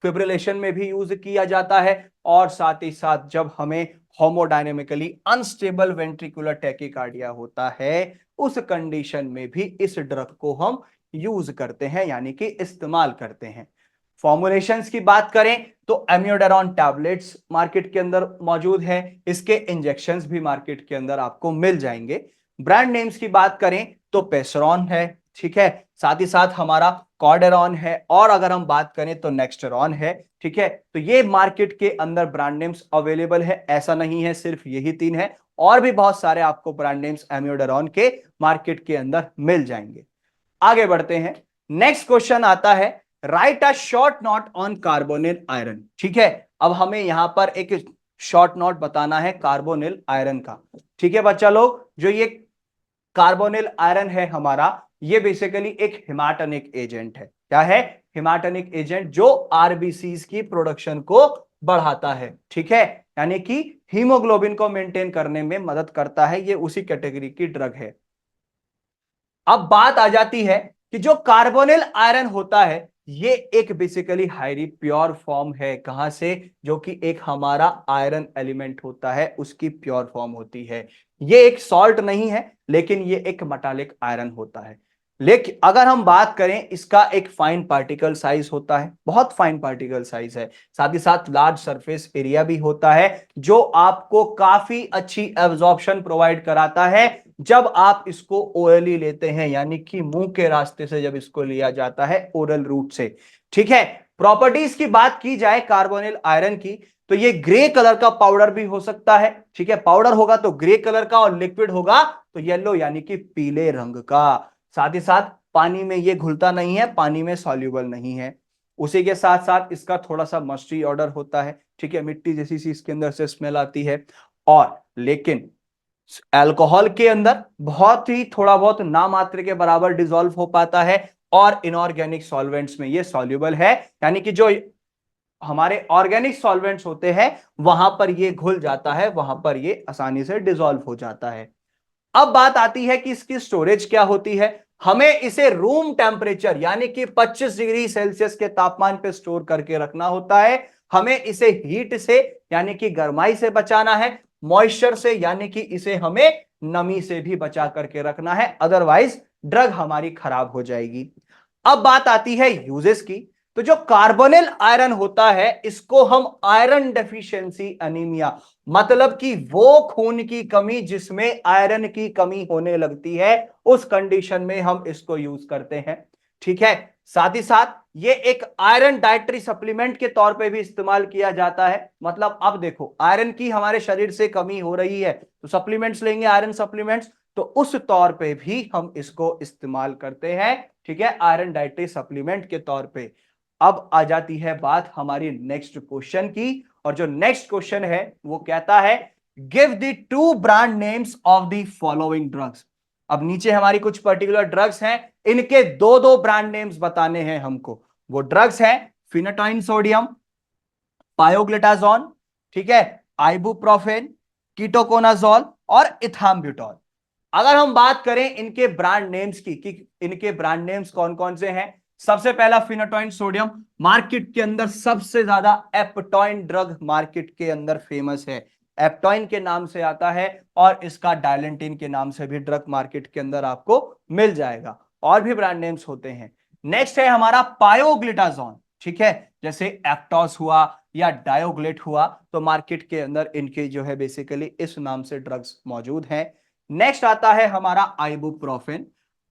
फिब्रिलेशन में भी यूज किया जाता है, और साथ ही साथ जब हमें होमोडायनेमिकली अनस्टेबल वेंट्रिकुलर टैकीकार्डिया होता है, उस कंडीशन में भी इस ड्रग को हम यूज करते हैं, यानी कि इस्तेमाल करते हैं। फॉर्मुलेशंस की बात करें तो एम्योडारोन टैबलेट्स मार्केट के अंदर मौजूद है, इसके इंजेक्शंस भी मार्केट के अंदर आपको मिल जाएंगे। ब्रांड नेम्स की बात करें तो पेसरॉन है, ठीक है, साथ ही साथ हमारा कॉर्डेरॉन है, और अगर हम बात करें तो नेक्स्टेरॉन है, ठीक है। तो ये मार्केट के अंदर ब्रांड नेम्स अवेलेबल है, ऐसा नहीं है सिर्फ यही तीन है, और भी बहुत सारे आपको ब्रांड नेम्स एम्योडारोन के मार्केट के अंदर मिल जाएंगे। आगे बढ़ते हैं, नेक्स्ट क्वेश्चन आता है, right a short note on carbonyl iron, ठीक है। अब हमें यहां पर एक शॉर्ट नोट बताना है कार्बोनिल आयरन का, ठीक है बच्चा लोग। जो ये कार्बोनिल आयरन है हमारा, ये बेसिकली एक हिमाटनिक एजेंट है। क्या है? हिमाटनिक एजेंट, जो आरबीसीज की प्रोडक्शन को बढ़ाता है, ठीक है, यानी कि हीमोग्लोबिन को मेंटेन करने में मदद करता है, ये उसी कैटेगरी की ड्रग है। अब बात आ जाती है कि जो कार्बोनिल आयरन होता है, ये एक बेसिकली हाईली प्योर फॉर्म है, कहां से? जो कि एक हमारा आयरन एलिमेंट होता है, उसकी प्योर फॉर्म होती है। ये एक सॉल्ट नहीं है, लेकिन ये एक मेटालिक आयरन होता है। लेकिन अगर हम बात करें, इसका एक फाइन पार्टिकल साइज होता है, बहुत फाइन पार्टिकल साइज है, साथ ही साथ लार्ज सरफेस एरिया भी होता है, जो आपको काफी अच्छी एब्जॉर्प्शन प्रोवाइड कराता है जब आप इसको ओरली लेते हैं, यानी कि मुंह के रास्ते से जब इसको लिया जाता है, ओरल रूट से, ठीक है। प्रॉपर्टीज की बात की जाए कार्बोनिल आयरन की, तो ये ग्रे कलर का पाउडर भी हो सकता है, ठीक है, पाउडर होगा तो ग्रे कलर का, और लिक्विड होगा तो येलो यानी कि पीले रंग का। साथ ही साथ पानी में ये घुलता नहीं है, पानी में सॉल्युबल नहीं है। उसी के साथ साथ इसका थोड़ा सा मस्टी ऑर्डर होता है, ठीक है, मिट्टी जैसी सी इसके अंदर से स्मेल आती है, और लेकिन अल्कोहल के अंदर बहुत ही थोड़ा बहुत नामात्र के बराबर डिसॉल्व हो पाता है, और इनऑर्गेनिक सॉल्वेंट्स में ये सॉल्युबल है, यानी कि जो हमारे ऑर्गेनिक सॉल्वेंट्स होते हैं वहां पर ये घुल जाता है, वहां पर ये आसानी से डिसॉल्व हो जाता है। अब बात आती है कि इसकी स्टोरेज क्या होती है। हमें इसे रूम टेम्परेचर यानी कि 25 डिग्री सेल्सियस के तापमान पे स्टोर करके रखना होता है। हमें इसे हीट से यानी कि गर्माई से बचाना है, मॉइस्चर से यानी कि इसे हमें नमी से भी बचा करके रखना है, अदरवाइज ड्रग हमारी खराब हो जाएगी। अब बात आती है यूजेस की। तो जो कार्बोनिल आयरन होता है, इसको हम आयरन डेफिशिएंसी एनीमिया, मतलब कि वो खून की कमी जिसमें आयरन की कमी होने लगती है, उस कंडीशन में हम इसको यूज करते हैं, ठीक है। साथ ही साथ ये एक आयरन डाइटरी सप्लीमेंट के तौर पे भी इस्तेमाल किया जाता है। मतलब अब देखो, आयरन की हमारे शरीर से कमी हो रही है तो सप्लीमेंट्स लेंगे, आयरन सप्लीमेंट्स, तो उस तौर पे भी हम इसको इस्तेमाल करते हैं, ठीक है, आयरन डाइटरी सप्लीमेंट के तौर पे। अब आ जाती है बात हमारी नेक्स्ट क्वेश्चन की, और जो नेक्स्ट क्वेश्चन है वो कहता है, give the two brand names of the following drugs. अब नीचे हमारी कुछ पर्टिकुलर ड्रग्स हैं, इनके दो दो ब्रांड नेम्स बताने हैं हमको। वो ड्रग्स हैं फिनाटाइन सोडियम, पायोग्लिटाजोन, ठीक है, आइबुप्रोफेन, कीटोकोनाजोल और इथाम्ब्यूटोल। अगर हम बात करें इनके ब्रांड नेम्स की कि इनके ब्रांड नेम्स कौन कौन से हैं, सबसे पहला फिनाटोइन सोडियम, मार्केट के अंदर सबसे ज्यादा एप्टोइन ड्रग मार्केट के अंदर फेमस है, एप्टोइन के नाम से आता है, और इसका डायलेंटिन के नाम से भी ड्रग मार्केट के अंदर आपको मिल जाएगा। और भी ब्रांड नेम्स होते हैं। नेक्स्ट है हमारा पायोग्लिटाजोन, ठीक है, जैसे एक्टॉस हुआ या डायोग्लेट हुआ, तो मार्केट के अंदर इनके जो है बेसिकली इस नाम से ड्रग्स मौजूद हैं। नेक्स्ट आता है हमारा आइबुप्रोफेन।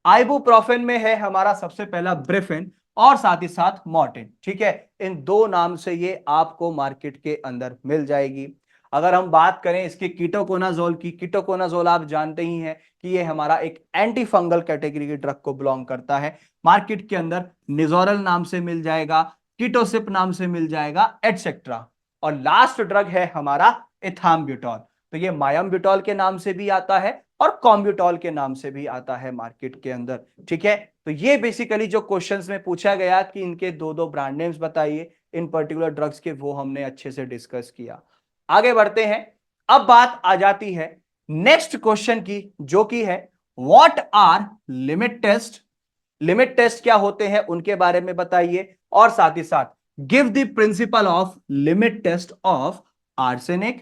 आइबुप्रोफेन में है हमारा सबसे पहला ब्रेफेन और साथ ही साथ मॉर्टिन। ठीक है, इन दो नाम से ये आपको मार्केट के अंदर मिल जाएगी। अगर हम बात करें इसके कीटोकोनाजोल की, कीटोकोनाजोल आप जानते ही हैं कि ये हमारा एक एंटी फंगल कैटेगरी के ड्रग को बिलोंग करता है। मार्केट के अंदर निजोरल नाम से मिल जाएगा, कीटोसिप नाम से मिल जाएगा, एटसेट्रा। और लास्ट ड्रग है हमारा इथाम्ब्यूटॉल। तो ये मायम्ब्यूटॉल के नाम से भी आता है और कॉम्ब्यूटॉल के नाम से भी आता है मार्केट के अंदर। ठीक है, तो ये बेसिकली जो क्वेश्चंस में पूछा गया कि इनके दो दो ब्रांड नेम्स बताइए इन पर्टिकुलर ड्रग्स के, वो हमने अच्छे से डिस्कस किया। आगे बढ़ते हैं। अब बात आ जाती है नेक्स्ट क्वेश्चन की, जो कि है what are limit test. Limit test क्या होते हैं उनके बारे में बताइए, और साथ ही साथ give the principle of limit test of arsenic,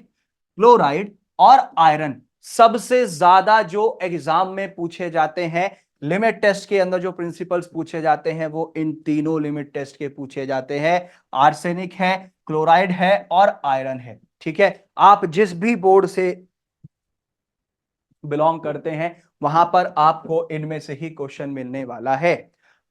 chloride और आयरन। सबसे ज्यादा जो एग्जाम में पूछे जाते हैं लिमिट टेस्ट के अंदर, जो प्रिंसिपल्स पूछे जाते हैं वो इन तीनों लिमिट टेस्ट के पूछे जाते हैं। आर्सेनिक है, क्लोराइड है और आयरन है। ठीक है, आप जिस भी बोर्ड से बिलोंग करते हैं वहां पर आपको इनमें से ही क्वेश्चन मिलने वाला है।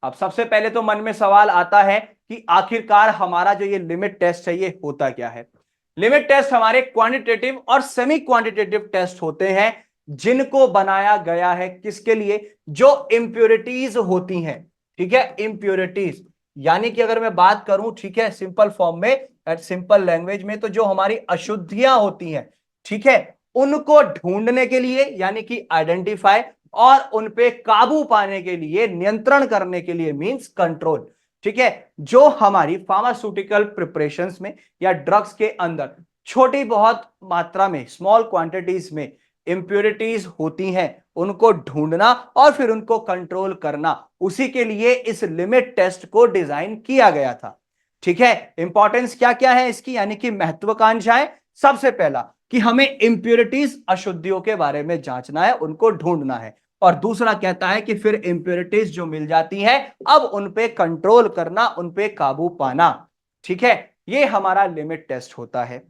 अब सबसे पहले तो मन में सवाल आता है कि आखिरकार हमारा जो ये लिमिट टेस्ट है ये होता क्या है। लिमिट टेस्ट हमारे क्वांटिटेटिव और सेमी क्वांटिटेटिव टेस्ट होते हैं, जिनको बनाया गया है किसके लिए, जो इंप्योरिटीज होती हैं। ठीक है, इंप्योरिटीज यानी कि अगर मैं बात करूं, ठीक है, सिंपल फॉर्म में, सिंपल लैंग्वेज में, तो जो हमारी अशुद्धियां होती हैं, ठीक है, उनको ढूंढने के लिए यानी कि आइडेंटिफाई, और उन पे काबू पाने के लिए, नियंत्रण करने के लिए मींस कंट्रोल। ठीक है, जो हमारी फार्मास्यूटिकल प्रिपरेशंस में या ड्रग्स के अंदर छोटी बहुत मात्रा में, स्मॉल क्वांटिटीज में इंप्योरिटीज होती हैं, उनको ढूंढना और फिर उनको कंट्रोल करना, उसी के लिए इस लिमिट टेस्ट को डिजाइन किया गया था। ठीक है, इंपॉर्टेंस क्या क्या है इसकी, यानी कि महत्वाकांक्षाएं। सबसे पहला कि हमें इंप्योरिटीज, अशुद्धियों के बारे में जांचना है, उनको ढूंढना है। और दूसरा कहता है कि फिर इंप्योरिटीज जो मिल जाती हैं अब उन पे कंट्रोल करना, उन पे काबू पाना। ठीक है, ये हमारा लिमिट टेस्ट होता है।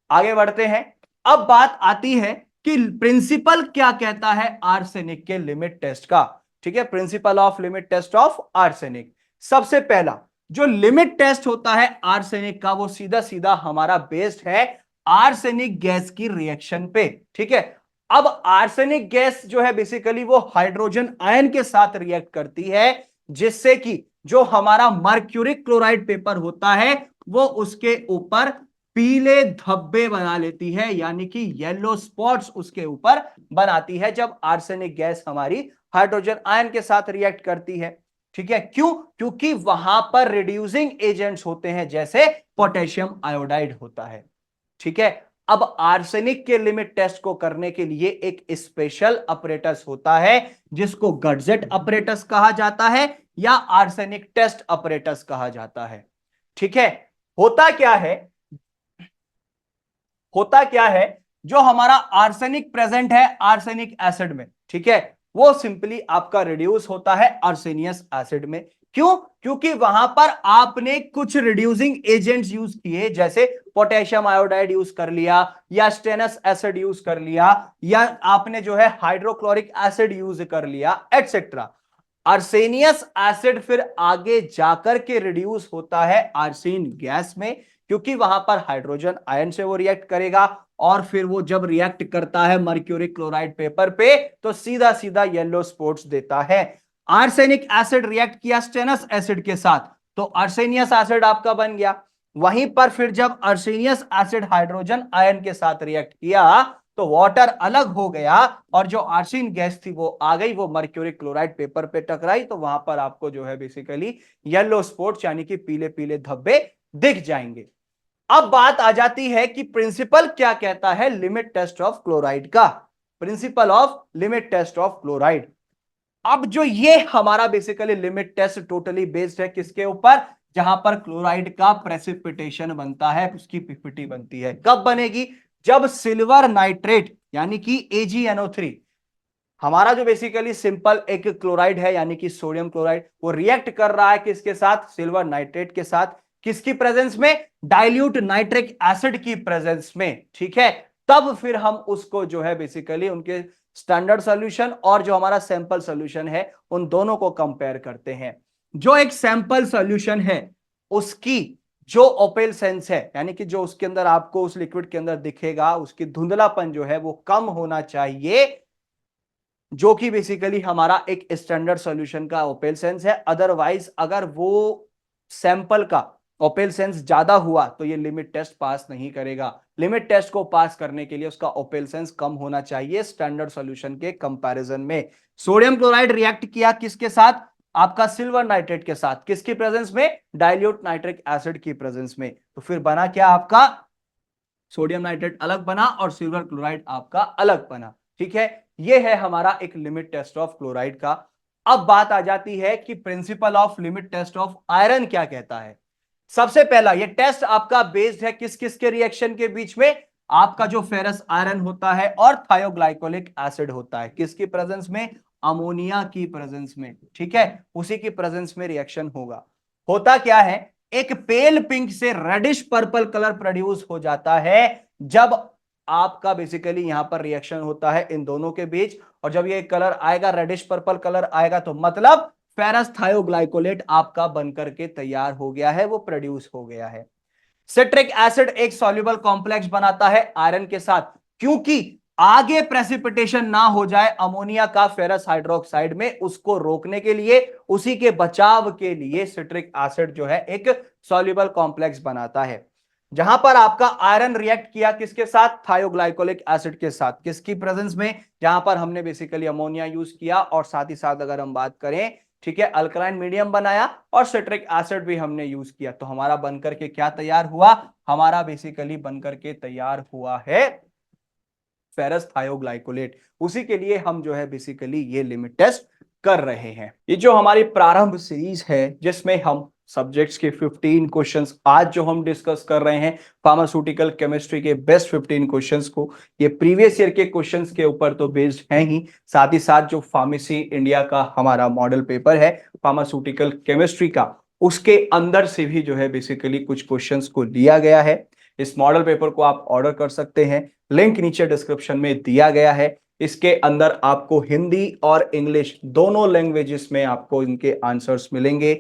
आगे बढ़ते हैं। अब बात आती है कि प्रिंसिपल क्या कहता है आर्सेनिक के लिमिट टेस्ट का। ठीक है, principle of limit test of arsenic. सबसे पहला जो लिमिट टेस्ट होता है आर्सेनिक का, वो सीधा सीधा हमारा बेस्ड है आर्सेनिक गैस की रिएक्शन पे। ठीक है, अब आर्सेनिक गैस जो है बेसिकली वो हाइड्रोजन आयन के साथ रिएक्ट करती है, जिससे कि जो हमारा मर्क्यूरिक क्लोराइड पेपर होता है वो उसके ऊपर पीले धब्बे बना लेती है, यानी कि येलो स्पॉट्स उसके ऊपर बनाती है जब आर्सेनिक गैस हमारी हाइड्रोजन आयन के साथ रिएक्ट करती है। ठीक है, क्यों? क्योंकि वहां पर रिड्यूसिंग एजेंट्स होते हैं, जैसे पोटेशियम आयोडाइड होता है। ठीक है, अब आर्सेनिक के लिमिट टेस्ट को करने के लिए एक स्पेशल अपरेटस होता है, जिसको गडजेट अपरेटस कहा जाता है या आर्सेनिक टेस्ट अपरेटस कहा जाता है। ठीक है, होता क्या है, होता क्या है, जो हमारा आर्सेनिक प्रेजेंट है आर्सेनिक एसिड में, ठीक है, वो सिंपली आपका रिड्यूस होता है आर्सेनियस एसिड में। क्यों? क्योंकि वहां पर आपने कुछ रिड्यूसिंग एजेंट्स यूज किए, जैसे पोटेशियम आयोडाइड यूज कर लिया, या स्टेनस एसिड यूज कर लिया, या आपने जो है हाइड्रोक्लोरिक एसिड यूज कर लिया, एटसेट्रा। आर्सेनियस एसिड फिर आगे जाकर के रिड्यूस होता है आर्सेन गैस में, क्योंकि वहां पर हाइड्रोजन आयन से वो रिएक्ट करेगा, और फिर वो जब रिएक्ट करता है मर्क्यूरिक क्लोराइड पेपर पे तो सीधा सीधा येलो स्पॉट्स देता है। आर्सेनिक एसिड रिएक्ट किया स्टेनस एसिड के साथ, तो आर्सेनियस एसिड आपका बन गया। वहीं पर फिर जब आर्सेनियस एसिड हाइड्रोजन आयन के साथ रिएक्ट किया तो वाटर अलग हो गया, और जो आर्सेन गैस थी वो आ गई, वो मर्क्यूरिक क्लोराइड पेपर पे टकराई, तो वहां पर आपको जो है बेसिकली येलो स्पॉट्स यानी कि पीले पीले धब्बे दिख जाएंगे। अब बात आ जाती है कि प्रिंसिपल क्या कहता है लिमिट टेस्ट ऑफ क्लोराइड का। Principle of limit test of chloride, अब जो ये हमारा basically limit test totally based है किसके ऊपर, जहां पर क्लोराइड का प्रेसिपिटेशन बनता है, उसकी पीपीटी बनती है। कब बनेगी? जब सिल्वर नाइट्रेट यानी कि AgNO3, हमारा जो बेसिकली सिंपल एक क्लोराइड है यानी कि सोडियम क्लोराइड, वो रिएक्ट कर रहा है किसके साथ, सिल्वर नाइट्रेट के साथ, किसकी प्रेजेंस में, डाइल्यूट नाइट्रिक एसिड की प्रेजेंस में। ठीक है, तब फिर हम उसको जो है बेसिकली उनके स्टैंडर्ड सॉल्यूशन और जो हमारा सैंपल सॉल्यूशन है उन दोनों को कंपेयर करते हैं। जो एक सैंपल सॉल्यूशन है उसकी जो ओपेल सेंस है, यानी कि जो उसके अंदर आपको उस लिक्विड के अंदर दिखेगा, उसकी धुंधलापन जो है वो कम होना चाहिए, जो कि बेसिकली हमारा एक स्टैंडर्ड सॉल्यूशन का ओपेल सेंस है। अदरवाइज अगर वो सैंपल का ओपेल सेंस ज्यादा हुआ तो ये लिमिट टेस्ट पास नहीं करेगा। लिमिट टेस्ट को पास करने के लिए उसका ओपेल सेंस कम होना चाहिए स्टैंडर्ड सॉल्यूशन के कंपैरिजन में। सोडियम क्लोराइड रिएक्ट किया किसके साथ? आपका सिल्वर नाइट्रेट के साथ। किसकी प्रेजेंस में? डाइल्यूट नाइट्रिक एसिड की प्रेजेंस में। तो फिर बना क्या आपका? सोडियम नाइट्रेट अलग बना और सिल्वर क्लोराइड आपका अलग बना। ठीक है, ये है हमारा एक लिमिट टेस्ट ऑफ क्लोराइड का। अब बात आ जाती है कि principle of limit test of iron क्या कहता है। सबसे पहला ये टेस्ट आपका बेस्ड है किस किस के रिएक्शन के बीच में? आपका जो फेरस आयरन होता है और थायोग्लाइकोलिक एसिड होता है, किसकी प्रेजेंस में? अमोनिया की प्रेजेंस में। ठीक है, उसी की प्रेजेंस में रिएक्शन होगा। होता क्या है, एक पेल पिंक से रेडिश पर्पल कलर प्रोड्यूस हो जाता है जब आपका बेसिकली यहां पर रिएक्शन होता है इन दोनों के बीच। और जब ये कलर आएगा, रेडिश पर्पल कलर आएगा, तो मतलब फेरस थायोग्लाइकोलेट आपका बनकर के तैयार हो गया है, वो प्रोड्यूस हो गया है। सिट्रिक एसिड एक सॉल्युबल कॉम्प्लेक्स बनाता है आयरन के साथ, क्योंकि आगे प्रेसिपिटेशन ना हो जाए अमोनिया का फेरस हाइड्रोक्साइड में, उसको रोकने के लिए, उसी के बचाव के लिए सिट्रिक एसिड जो है एक सॉल्युबल कॉम्प्लेक्स बनाता है। जहां पर आपका आयरन रिएक्ट किया किसके साथ? थायोग्लाइकोलिक एसिड के साथ। किसकी प्रेजेंस में? जहां पर हमने बेसिकली अमोनिया यूज किया और साथ ही साथ अगर हम बात करें, ठीक है, अल्कलाइन मीडियम बनाया और सिट्रिक एसिड भी हमने यूज किया, तो हमारा बनकर के क्या तैयार हुआ? हमारा बेसिकली बनकर के तैयार हुआ है फेरस थायोग्लाइकोलेट। उसी के लिए हम जो है बेसिकली ये लिमिट टेस्ट कर रहे हैं। ये जो हमारी प्रारंभ सीरीज है जिसमें हम सब्जेक्ट्स के 15 क्वेश्चंस आज जो हम डिस्कस कर रहे हैं, फार्मास्यूटिकल केमिस्ट्री के बेस्ट 15 क्वेश्चंस को, ये प्रीवियस ईयर के क्वेश्चंस के ऊपर तो बेस्ड है ही, साथ ही साथ जो फार्मेसी इंडिया का हमारा मॉडल पेपर है फार्मास्यूटिकल केमिस्ट्री का, उसके अंदर से भी जो है बेसिकली कुछ क्वेश्चंस को लिया गया है। इस मॉडल पेपर को आप ऑर्डर कर सकते हैं, लिंक नीचे डिस्क्रिप्शन में दिया गया है। इसके अंदर आपको हिंदी और इंग्लिश दोनों लैंग्वेजेस में आपको इनके आंसर्स मिलेंगे।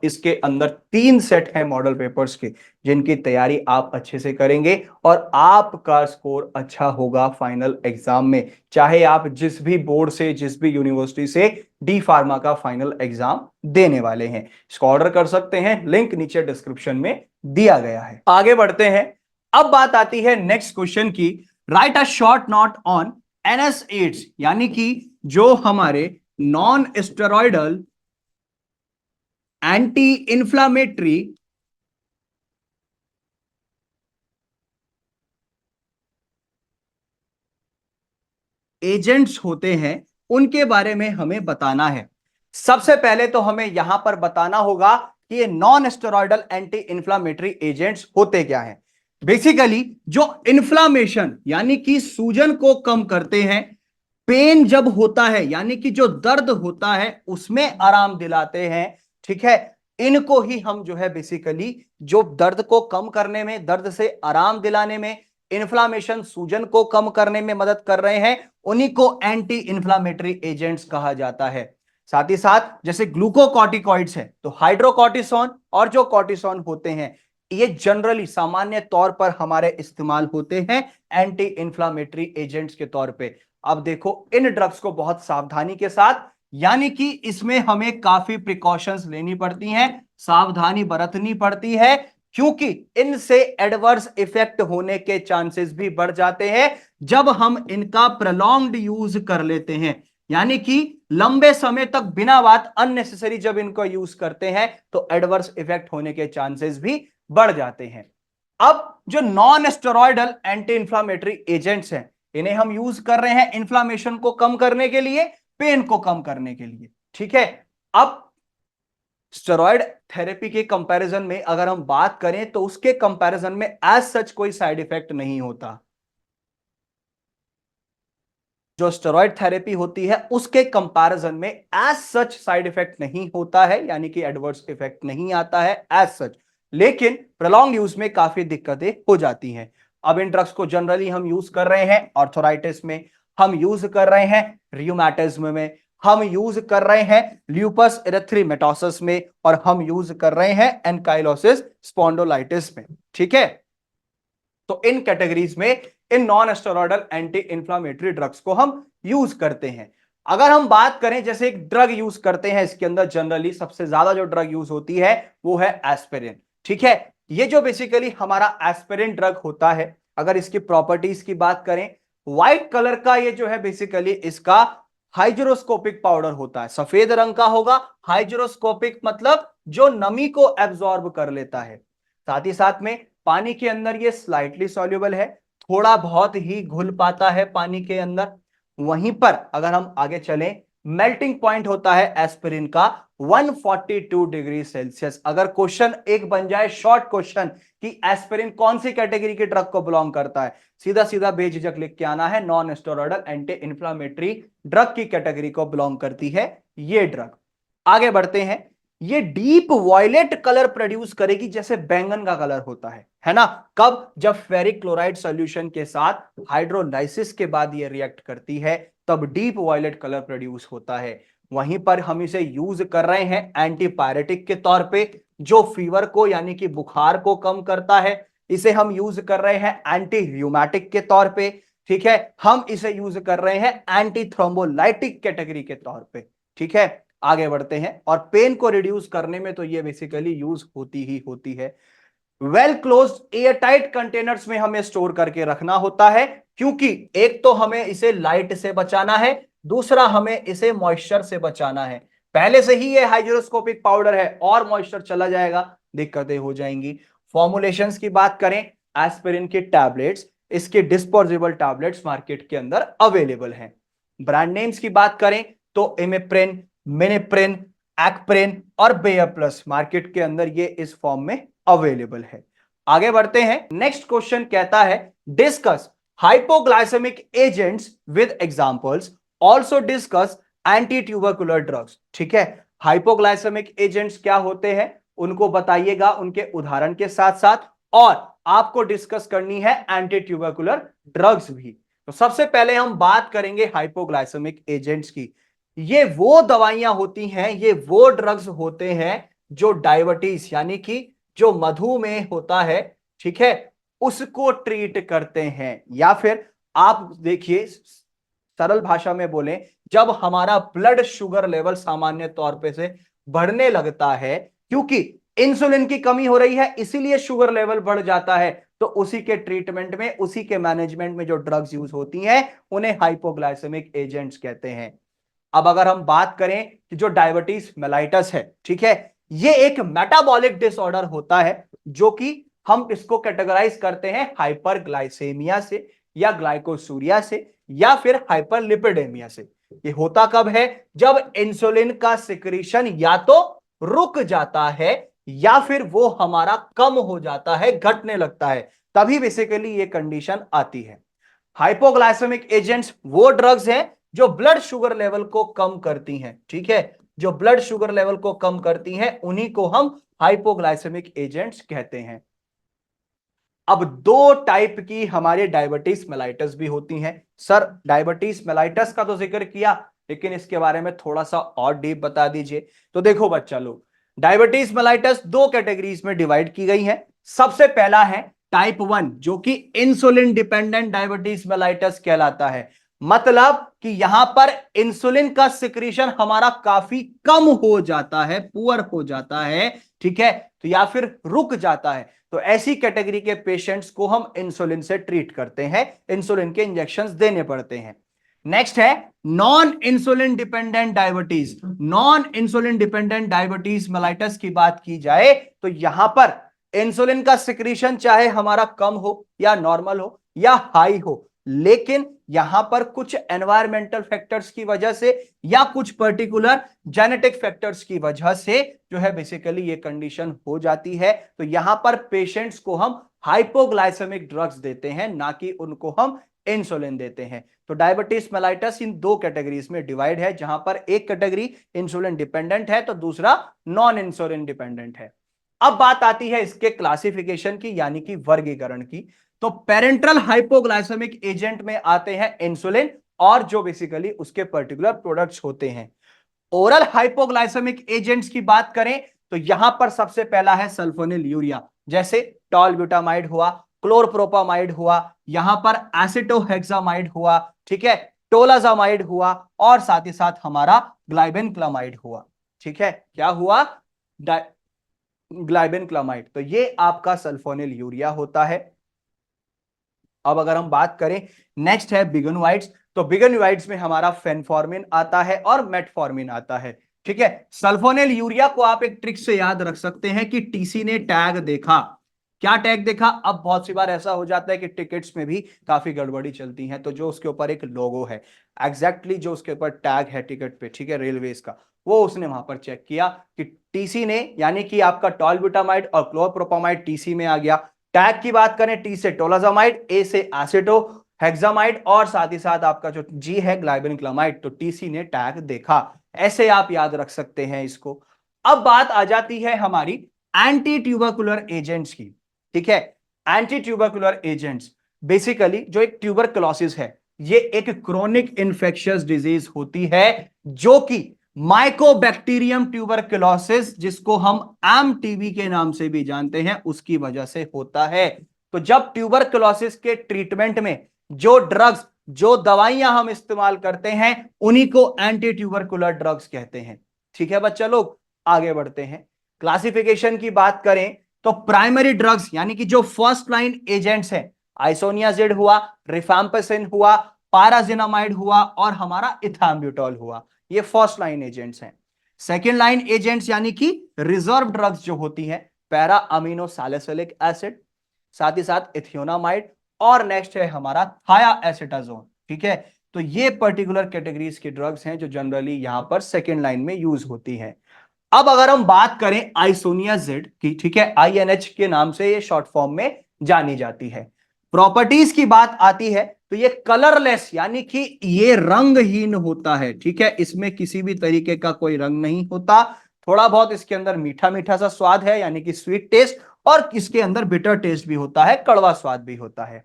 इसके अंदर 3 सेट हैं मॉडल पेपर्स के, जिनकी तैयारी आप अच्छे से करेंगे और आपका स्कोर अच्छा होगा फाइनल एग्जाम में, चाहे आप जिस भी बोर्ड से, जिस भी यूनिवर्सिटी से डी फार्मा का फाइनल एग्जाम देने वाले हैं। इसको ऑर्डर कर सकते हैं, लिंक नीचे डिस्क्रिप्शन में दिया गया है। आगे बढ़ते हैं। अब बात आती है नेक्स्ट क्वेश्चन की। Right a short note on NSAIDs, यानी कि जो हमारे non steroidal anti inflammatory agents होते हैं, उनके बारे में हमें बताना है। सबसे पहले तो हमें यहां पर बताना होगा कि ये non steroidal anti inflammatory agents होते क्या हैं। बेसिकली जो इन्फ्लामेशन यानी कि सूजन को कम करते हैं, पेन जब होता है यानी कि जो दर्द होता है उसमें आराम दिलाते हैं, ठीक है, इनको ही हम जो है बेसिकली जो दर्द को कम करने में, दर्द से आराम दिलाने में, इन्फ्लामेशन सूजन को कम करने में मदद कर रहे हैं, उन्हीं को एंटी इंफ्लामेटरी एजेंट्स कहा जाता है। साथ ही साथ जैसे ग्लूकोकॉर्टिकॉइड्स है, तो हाइड्रोकॉर्टिसोन और जो कॉर्टिसोन होते हैं, ये जनरली सामान्य तौर पर हमारे इस्तेमाल होते हैं एंटी इंफ्लामेटरी एजेंट्स के तौर पे। अब देखो इन ड्रग्स को बहुत सावधानी के साथ, यानी कि इसमें हमें काफी प्रिकॉशंस लेनी पड़ती हैं, सावधानी बरतनी पड़ती है, क्योंकि इनसे एडवर्स इफेक्ट होने के चांसेस भी बढ़ जाते हैं जब हम इनका प्रोलॉन्ग्ड यूज कर लेते हैं। यानी कि लंबे समय तक बिना बात अननेसेसरी जब इनको यूज करते हैं तो एडवर्स इफेक्ट होने के चांसेस भी बढ़ जाते हैं। अब जो non steroidal anti inflammatory agents हैं, इन्हें हम यूज कर रहे हैं इन्फ्लामेशन को कम करने के लिए, पेन को कम करने के लिए, ठीक है। अब स्टेरॉइड थेरेपी के कंपैरिजन में अगर हम बात करें तो उसके कंपैरिजन में एज सच कोई साइड इफेक्ट नहीं होता। जो स्टेरॉइड थेरेपी होती है उसके कंपैरिजन में एज सच साइड इफेक्ट नहीं होता है, यानी कि एडवर्स इफेक्ट नहीं आता है एज सच, लेकिन प्रोलॉन्ग यूज में काफी दिक्कतें हो जाती हैं। अब इन ड्रग्स को जनरली हम यूज कर रहे हैं आर्थराइटिस में, हम यूज कर रहे हैं रियूमेटिज्म में, हम यूज कर रहे हैं ल्यूपस एरिथ्रेमेटोसस में, और हम यूज कर रहे हैं एनकाइलोसिस स्पॉन्डिलोलाइटिस में। ठीक है, तो इन कैटेगरीज में in non steroidal anti inflammatory drugs को हम यूज करते हैं। अगर हम बात करें जैसे एक ड्रग यूज करते हैं, इसके अंदर जनरली सबसे ज्यादा जो ड्रग यूज होती है वो है एस्पिरिन। ठीक है, ये जो बेसिकली हमारा एस्पिरिन ड्रग होता है, अगर इसकी प्रॉपर्टीज की बात करें, व्हाइट कलर का ये जो है बेसिकली इसका हाइड्रोस्कोपिक पाउडर होता है, सफेद रंग का होगा। हाइड्रोस्कोपिक मतलब जो नमी को एब्जॉर्ब कर लेता है, साथ ही साथ में पानी के अंदर ये स्लाइटली सॉल्युबल है, थोड़ा बहुत ही घुल पाता है पानी के अंदर। वहीं पर अगर हम आगे चलें, मेल्टिंग पॉइंट होता है एस्पिरिन का 142 डिग्री सेल्सियस। अगर क्वेश्चन एक बन जाए शॉर्ट क्वेश्चन कि एस्पिरिन कौन सी कैटेगरी के ड्रग को बिलोंग करता है, सीधा सीधा बेझिझक लिख के आना है non steroidal anti inflammatory drug की कैटेगरी को बिलोंग करती है ये ड्रग। आगे बढ़ते हैं, ये डीप वॉयलेट कलर प्रोड्यूस करेगी जैसे बैंगन का कलर होता है ना। कब? जब फेरिक क्लोराइड सॉल्यूशन के साथ हाइड्रोलाइसिस के बाद ये रिएक्ट करती है, तब डीप वॉयलेट कलर प्रोड्यूस होता है। वहीं पर हम इसे यूज कर रहे हैं एंटीपायरेटिक के तौर पे, जो फीवर को यानी कि बुखार को कम करता है। इसे हम यूज कर रहे हैं एंटी र्यूमेटिक के तौर पे। ठीक है, हम इसे यूज कर रहे हैं एंटी थ्रोम्बोलाइटिक कैटेगरी के तौर पे। ठीक है, आगे बढ़ते हैं, और पेन को रिड्यूस करने में तो ये बेसिकली यूज होती ही होती है। Well closed air tight containers में हमें स्टोर करके रखना होता है, क्योंकि एक तो हमें इसे लाइट से बचाना है, दूसरा हमें इसे मॉइस्चर से बचाना है। पहले से ही ये हाइड्रोस्कोपिक पाउडर है और मॉइस्चर चला जाएगा, दिक्कतें हो जाएंगी। फॉर्मुलेशंस की बात करें, एस्पिरिन की टैबलेट्स, इसके डिस्पोजेबल टैबलेट्स मार्केट के अंदर अवेलेबल हैं। ब्रांड नेम्स की बात करें तो इमेप्रिन, मिनिप्रिन, एक्प्रिन और बेयर प्लस मार्केट के अंदर ये इस फॉर्म में अवेलेबल है। आगे बढ़ते हैं, नेक्स्ट क्वेश्चन कहता है discuss hypoglycaemic agents with examples, also discuss anti tubercular drugs. ठीक है, हाइपोग्लाइसेमिक एजेंट्स क्या होते हैं उनको बताइएगा उनके उदाहरण के साथ साथ, और आपको डिस्कस करनी है एंटी ट्यूबरकुलर ड्रग्स भी। तो सबसे पहले हम बात करेंगे हाइपोग्लाइसेमिक एजेंट्स की। ये वो दवाइयां होती हैं, ये वो ड्रग्स होते हैं जो डायबिटीज यानी कि जो मधुमेह होता है, ठीक है, उसको ट्रीट करते हैं। या फिर आप देखिए, सरल भाषा में बोलें, जब हमारा ब्लड शुगर लेवल सामान्य तौर पे से बढ़ने लगता है, क्योंकि इंसुलिन की कमी हो रही है इसीलिए शुगर लेवल बढ़ जाता है, तो उसी के ट्रीटमेंट में, उसी के मैनेजमेंट में जो ड्रग्स यूज होती हैं उन्हें हाइपोग्लाइसेमिक एजेंट्स कहते हैं। अब अगर हम बात करें कि जो डायबिटीज मेलाइटस है, ठीक है, ये एक मेटाबॉलिक डिसऑर्डर होता है, जो कि हम इसको कैटेगराइज करते हैं हाइपरग्लाइसेमिया से, या ग्लाइकोसूरिया से, या फिर हाइपरलिपिडेमिया से। ये होता कब है? जब इंसुलिन का सिक्रीशन या तो रुक जाता है या फिर वो हमारा कम हो जाता है, घटने लगता है, तभी बेसिकली ये कंडीशन आती है। हाइपोग्लाइसेमिक एजेंट्स वो ड्रग्स हैं जो ब्लड शुगर लेवल को कम करती हैं। ठीक है, जो ब्लड शुगर लेवल को कम करती हैं उन्हीं को हम हाइपोग्लाइसेमिक एजेंट्स कहते हैं। अब दो टाइप की हमारे डायबिटीज मेलाइटस भी होती हैं। सर डायबिटीज मेलाइटस का तो जिक्र किया, लेकिन इसके बारे में थोड़ा सा और डीप बता दीजिए। तो देखो बच्चा लोग, डायबिटीज मेलाइटस दो कैटेगरीज में डिवाइड की गई है। सबसे पहला है टाइप 1, जो कि इंसुलिन डिपेंडेंट डायबिटीज मेलाइटस कहलाता है। मतलब कि यहां पर इंसुलिन का सिक्रीशन हमारा काफी कम हो जाता है, पुअर हो जाता है, ठीक है, तो या फिर रुक जाता है। तो ऐसी कैटेगरी के पेशेंट्स को हम इंसुलिन से ट्रीट करते हैं, इंसुलिन के इंजेक्शंस देने पड़ते हैं। नेक्स्ट है non insulin dependent diabetes. Non insulin dependent diabetes mellitus की बात की जाए तो यहां पर इंसुलिन का सिक्रीशन चाहे हमारा कम हो या नॉर्मल हो या हाई हो, लेकिन यहां पर कुछ एनवायरमेंटल फैक्टर्स की वजह से या कुछ पर्टिकुलर जेनेटिक फैक्टर्स की वजह से जो है बेसिकली ये कंडीशन हो जाती है। तो यहां पर पेशेंट्स को हम हाइपोग्लाइसेमिक ड्रग्स देते हैं, ना कि उनको हम इंसुलिन देते हैं। तो डायबिटीज मेलाइटस इन दो कैटेगरीज में डिवाइड है, जहां पर एक कैटेगरी इंसुलिन डिपेंडेंट है तो दूसरा नॉन इंसुलिन डिपेंडेंट है। अब बात आती है इसके क्लासिफिकेशन की, यानी कि वर्गीकरण की। तो पेरेंट्रल हाइपोग्लाइसेमिक एजेंट में आते हैं इंसुलिन और जो बेसिकली उसके पर्टिकुलर प्रोडक्ट्स होते हैं। ओरल हाइपोग्लाइसेमिक एजेंट्स की बात करें तो यहां पर सबसे पहला है सल्फोनिल यूरिया, जैसे टॉलब्यूटामाइड हुआ, क्लोरप्रोपामाइड हुआ, यहां पर एसिटोहेक्सामाइड हुआ, ठीक है, टोलाजामाइड हुआ, और साथ ही साथ हमारा ग्लाइबेनक्लामाइड हुआ। ठीक है, क्या हुआ? ग्लाइबेनक्लामाइड। तो ये आपका सल्फोनिल यूरिया होता है। अब अगर हम बात करें, नेक्स्ट है बिगनवाइड्स। तो बिगनवाइड्स में हमारा फेनफॉर्मिन आता है और मेटफॉर्मिन आता है। ठीक है, सल्फोनिल यूरिया को आप एक ट्रिक से याद रख सकते हैं कि टीसी ने टैग देखा। क्या टैग देखा? अब बहुत सी बार ऐसा हो जाता है कि टिकट्स में भी काफी गड़बड़ी चलती है, तो जो उसके ऊपर एक लोगो है, एग्जैक्टली जो उसके ऊपर टैग है टिकट पे, ठीक है, रेलवेज का, वो उसने वहां पर चेक किया कि टीसी ने, यानी कि आपका टॉलब्यूटामाइड और क्लोरप्रोपामाइड टीसी में आ गया। टैग की बात करें, टी से टोलाजामाइड, ए से एसिटो हेक्सामाइड, और साथ ही साथ आपका जो जी है ग्लाइबेनक्लामाइड, तो टीसी ने टैग देखा। ऐसे आप याद रख सकते हैं इसको। अब बात आ जाती है हमारी एंटी ट्यूबरकुलर एजेंट्स की। ठीक है, एंटी ट्यूबरकुलर एजेंट्स बेसिकली जो एक ट्यूबरकुलोसिस है, ये एक क्रोनिक इन्फेक्शियस डिजीज होती है जो कि माइकोबैक्टीरियम ट्यूबरकुलोसिस, जिसको हम एमटीबी के नाम से भी जानते हैं, उसकी वजह से होता है। तो जब ट्यूबरकुलोसिस के ट्रीटमेंट में जो ड्रग्स, जो दवाइयां हम इस्तेमाल करते हैं, उन्हीं को एंटी ट्यूबरकुलर ड्रग्स कहते हैं। ठीक है बच्चा लोग, आगे बढ़ते हैं। क्लासिफिकेशन की बात करें तो प्राइमरी ड्रग्स, यानी कि जो फर्स्ट लाइन एजेंट्स हैं, आइसोनियाजिड हुआ, रिफैम्पिसिन हुआ, पाराजिनामाइड हुआ, और हमारा इथाम्ब्यूटॉल हुआ, ये फर्स्ट लाइन एजेंट्स हैं। सेकेंड लाइन एजेंट्स यानी कि रिजर्व ड्रग्स जो होती हैं, पैरा अमीनो सैलिसिलिक एसिड, साथ ही साथ इथियोनामाइड, और नेक्स्ट है हमारा थाया एसिटाजोन। ठीक है, तो ये पर्टिकुलर कैटेगरीज के ड्रग्स हैं जो जनरली यहां पर सेकेंड लाइन में यूज होती हैं। अब अगर हम बात करें आइसोनियाजिड की, ठीक है, आईएनएच के नाम से ये शॉर्ट फॉर्म में जानी जाती है। प्रॉपर्टीज की बात आती है तो ये कलरलेस, यानी कि ये रंगहीन होता है। ठीक है, इसमें किसी भी तरीके का कोई रंग नहीं होता। थोड़ा बहुत इसके अंदर मीठा मीठा सा स्वाद है, यानी कि स्वीट टेस्ट, और इसके अंदर बिटर टेस्ट भी होता है, कड़वा स्वाद भी होता है।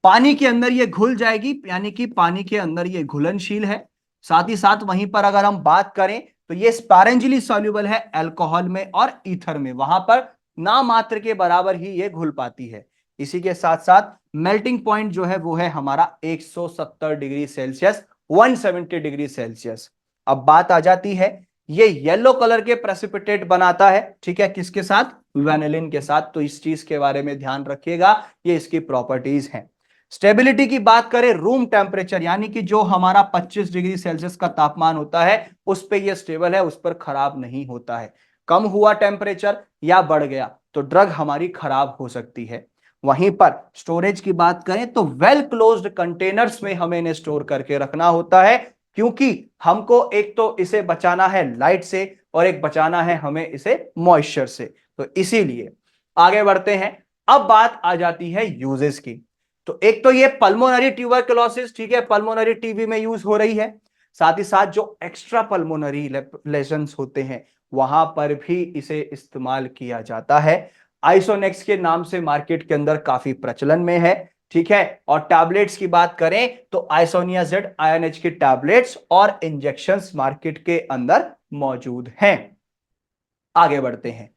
पानी के अंदर ये घुल जाएगी, यानी कि पानी के अंदर ये घुलनशील है। साथ ही साथ वहीं पर अगर हम बात करें तो ये स्पैरेंजिली सॉल्युबल है अल्कोहल में और ईथर में, वहां पर नाम मात्र के बराबर ही ये घुल पाती है। इसी के साथ साथ मेल्टिंग पॉइंट जो है वो है हमारा 170 डिग्री सेल्सियस, 170 डिग्री सेल्सियस। अब बात आ जाती है, ये येलो कलर के प्रेसिपिटेट बनाता है। ठीक है, किसके साथ? वेनिलिन के साथ। तो इस चीज के बारे में ध्यान रखिएगा, ये इसकी प्रॉपर्टीज हैं। स्टेबिलिटी की बात करें, रूम टेम्परेचर, यानी कि जो हमारा 25 डिग्री सेल्सियस का तापमान होता है उस पे ये स्टेबल है, उस पर खराब नहीं होता है। कम हुआ टेम्परेचर या बढ़ गया तो ड्रग हमारी खराब हो सकती है। वहीं पर स्टोरेज की बात करें तो वेल क्लोज्ड कंटेनर्स में हमें इन्हें स्टोर करके रखना होता है, क्योंकि हमको एक तो इसे बचाना है लाइट से, और एक बचाना है हमें इसे मॉइस्चर से। तो इसीलिए आगे बढ़ते हैं। अब बात आ जाती है यूजेस की। तो एक तो ये पल्मोनरी ट्यूबरकुलोसिस, ठीक है, पल्मोनरी टीबी में यूज हो रही है। साथ ही साथ जो एक्स्ट्रा पल्मोनरी लेजन्स होते हैं वहां पर भी इसे इस्तेमाल किया जाता है। आइसोनेक्स के नाम से मार्केट के अंदर काफी प्रचलन में है। ठीक है, और टैबलेट्स की बात करें तो आइसोनियाजिड आईएनएच की टैबलेट्स और इंजेक्शंस मार्केट के अंदर मौजूद हैं। आगे बढ़ते हैं।